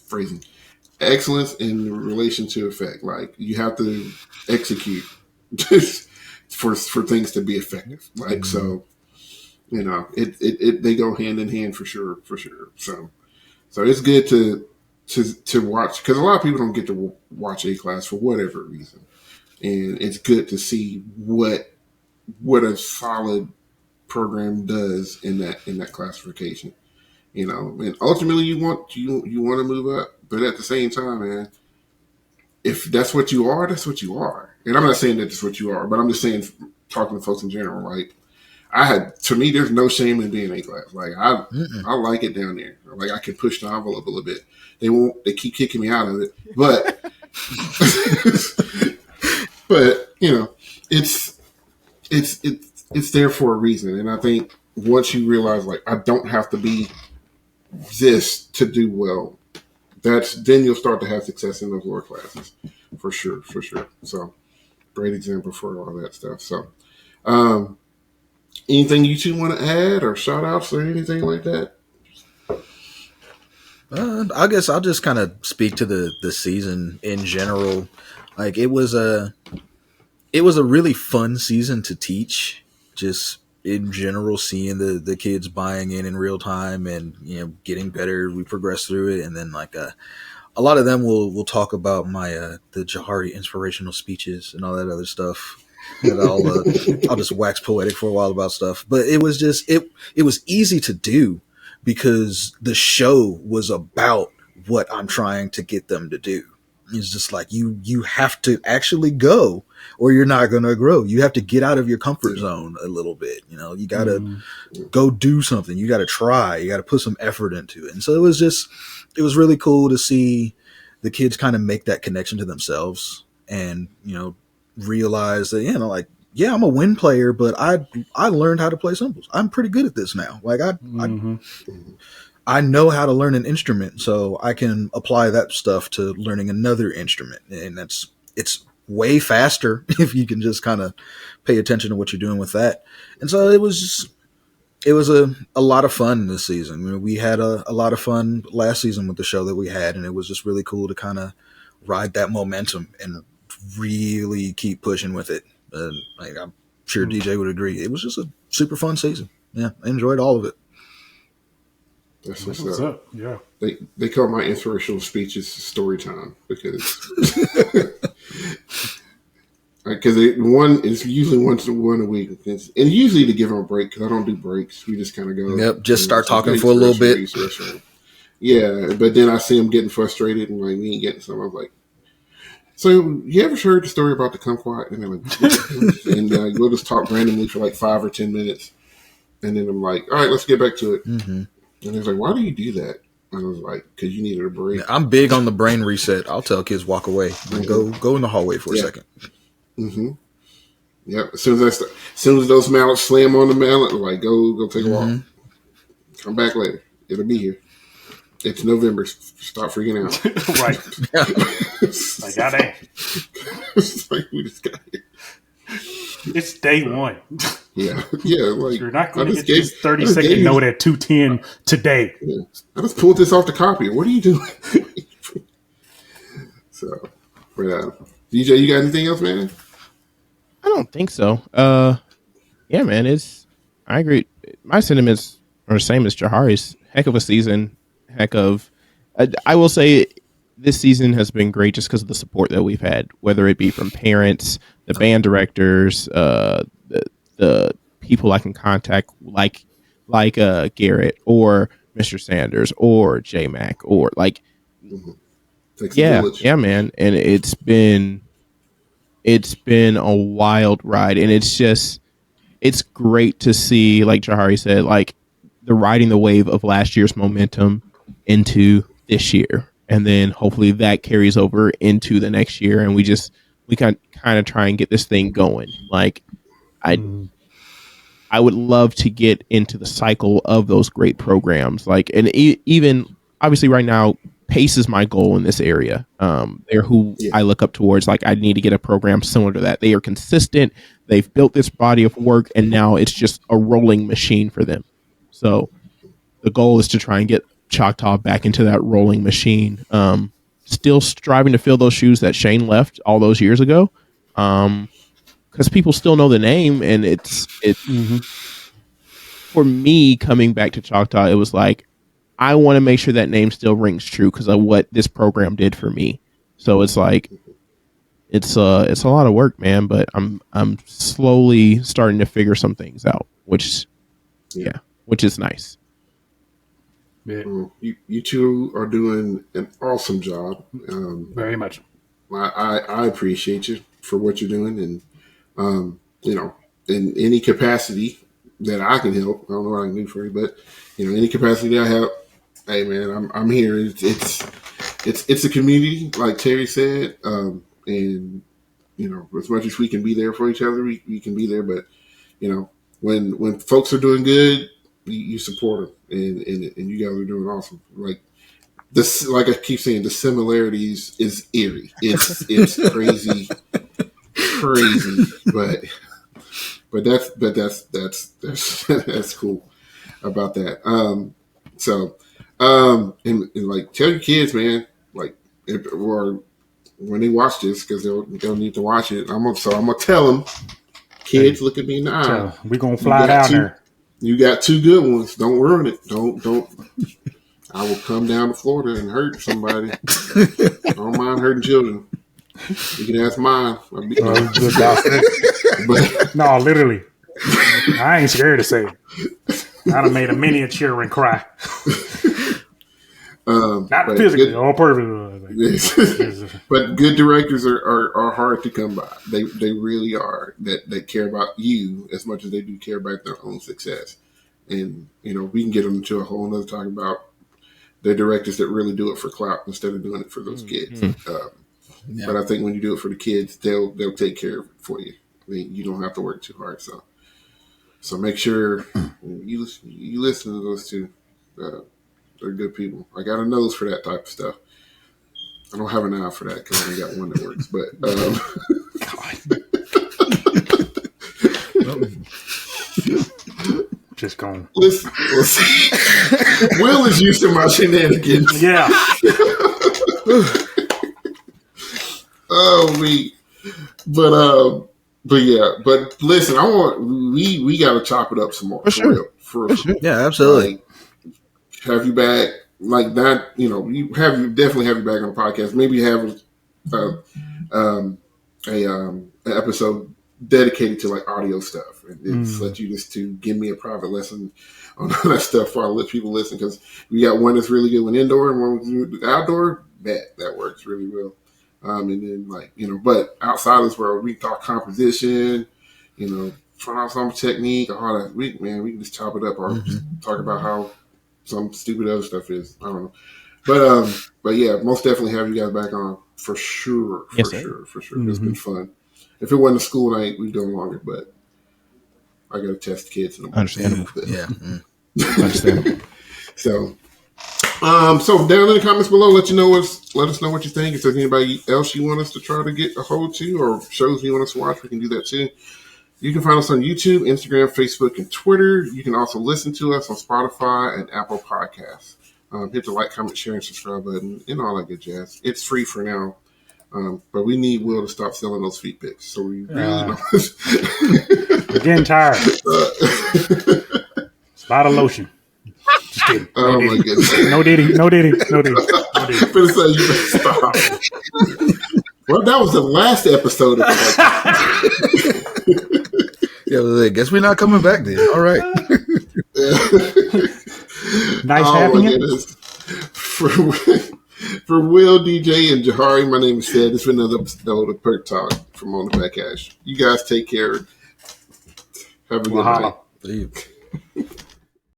B: Phrasing. Excellence in relation to effect. You have to execute for things to be effective. So, they go hand in hand for sure. So it's good to watch because a lot of people don't get to watch A-class for whatever reason, and it's good to see what a solid program does in that classification. And ultimately you want to move up, but at the same time, man, if that's what you are, that's what you are. And I'm not saying that that's what you are, but I'm just saying, talking to folks in general, to me, there's no shame in being A-class. I like it down there. I can push the envelope a little bit. They keep kicking me out of it, but, but it's there for a reason. And I think once you realize, I don't have to be this to do well, then you'll start to have success in those lower classes for sure. So great example for all that stuff. So, anything you two want to add or shout outs or anything like that?
C: I guess I'll just kind of speak to the season in general. Like it was a really fun season to teach. Just in general, seeing the kids buying in real time and getting better. We progress through it, and then like a lot of them will talk about my the Johari inspirational speeches and all that other stuff. That I'll just wax poetic for a while about stuff. But it was just it was easy to do because the show was about what I'm trying to get them to do. It's just like you have to actually go or you're not going to grow. You have to get out of your comfort zone a little bit. You got to go do something. You got to try. You got to put some effort into it. And so it was really cool to see the kids kind of make that connection to themselves and, realize that, like, yeah, I'm a win player, but I learned how to play cymbals. I'm pretty good at this now. Like I know how to learn an instrument, so I can apply that stuff to learning another instrument. And it's way faster if you can just kind of pay attention to what you're doing with that. And so it was a lot of fun this season. We had a lot of fun last season with the show that we had, and it was just really cool to kind of ride that momentum and really keep pushing with it. Like I'm sure DJ would agree. It was just a super fun season. Yeah, I enjoyed all of it.
B: That's what's up.
A: Yeah.
B: They call my inspirational speeches story time because one is usually one a week, and usually to give them a break because I don't do breaks. We just kind of go.
C: Yep, just start talking for a little bit.
B: Yeah, but then I see them getting frustrated and like we ain't getting some. I'm like, so you ever heard the story about the kumquat? And they're like, and we'll just talk randomly for like 5 or 10 minutes, and then I'm like, all right, let's get back to it. Mm-hmm. And he's like, why do you do that? And I was like, because you needed a break.
C: I'm big on the brain reset. I'll tell kids walk away and go in the hallway for a second.
B: Mm-hmm. Yep. As soon as those mallets slam on the mallet, like go take a walk. Come back later. It'll be here. It's November. Stop freaking out.
A: Right. Like, goddamn.
B: It's like we just got here.
A: It's day one.
B: Yeah. Like
A: you're not going to get this 30-second note at 2:10 today.
B: Yeah. I just pulled this off the copier. What are you doing? So, but DJ, you got anything else, man?
D: I don't think so. Yeah, man. I agree. My sentiments are the same as Johari's. Heck of a season. I will say this season has been great just because of the support that we've had, whether it be from parents, the band directors, the people I can contact, like Garrett or Mr. Sanders or J Mac or like, yeah, man. And it's been a wild ride, and it's great to see, like Johari said, like the riding the wave of last year's momentum into this year, and then hopefully that carries over into the next year, and we kind of try and get this thing going. Like I would love to get into the cycle of those great programs. Like, and even obviously right now, Pace is my goal in this area. They're who I look up towards. Like, I need to get a program similar to that. They are consistent. They've built this body of work, and now it's just a rolling machine for them. So the goal is to try and get Choctaw back into that rolling machine. Still striving to fill those shoes that Shane left all those years ago. Because people still know the name, and it's for me coming back to Choctaw, it was like, I want to make sure that name still rings true because of what this program did for me. So it's like, it's a lot of work, man, but I'm slowly starting to figure some things out, which is nice.
B: Yeah. You two are doing an awesome job.
A: Very much.
B: I appreciate you for what you're doing, and in any capacity that I can help. I don't know what I can do for you, but any capacity that I have, hey man, I'm here. It's a community, like Terry said, and as much as we can be there for each other, we can be there. But when folks are doing good, you support them, and you guys are doing awesome. Like this, like I keep saying, the similarities is eerie. It's crazy, but that's cool about that. So And like tell your kids, man, like or when they watch this, because they'll need to watch it. I'm gonna tell them, kids, look at me in the eye.
A: We gonna fly down there.
B: You got 2 good ones. Don't ruin it. Don't. I will come down to Florida and hurt somebody. I don't mind hurting children. You can ask mine. But,
A: no, literally. I ain't scared to say it. I'd have made a miniature and cry. Not physically, on purpose.
B: But good directors are hard to come by. They really are. That care about you as much as they do care about their own success. And we can get them into a whole other talk about the directors that really do it for clout instead of doing it for those kids. But I think when you do it for the kids, they'll take care of it for you. I mean, you don't have to work too hard. So make sure you listen to those two. They're good people. I got a nose for that type of stuff. I don't have an eye for that because I only got one that works. But
A: just going.
B: Listen. Will is used to my shenanigans.
A: Yeah.
B: Oh, but yeah. But listen, we got to chop it up some more.
D: For sure.
C: Yeah, absolutely.
B: Like, have you back like that? You definitely have you back on the podcast. Maybe have an episode dedicated to like audio stuff, and just let you just to give me a private lesson on all that stuff before I let people listen, because we got one that's really good when indoor and one with outdoor. That works really well. And then but outside of this world, we talk composition, front ensemble technique, all that. We can just chop it up or just talk about how some stupid other stuff is. I don't know. But yeah, most definitely have you guys back on for sure. For sure. It's been fun. If it wasn't a school night, we'd done longer, but I got to test the kids in the morning.
D: Understandable.
C: Yeah.
D: Understandable.
B: So down in the comments below, let us know what you think. If there's anybody else you want us to try to get a hold to, or shows you want us to watch, we can do that too. You can find us on YouTube, Instagram, Facebook, and Twitter. You can also listen to us on Spotify and Apple Podcasts. Hit the like, comment, share, and subscribe button, and all that good jazz. It's free for now, but we need Will to stop selling those feet pics. So we really
A: We're getting tired. It's a lot of lotion. Just kidding.
B: Oh my goodness.
A: No diddy.
B: I'm gonna say you better stop. Well, that was the last episode of
C: Yeah, I guess we're not coming back then. All right.
A: Nice having you.
B: For Will, DJ, and Johari, my name is Ted. It's been another episode of Perc Talk from On the Back Hash. You guys take care. Have a good night.
C: Leave.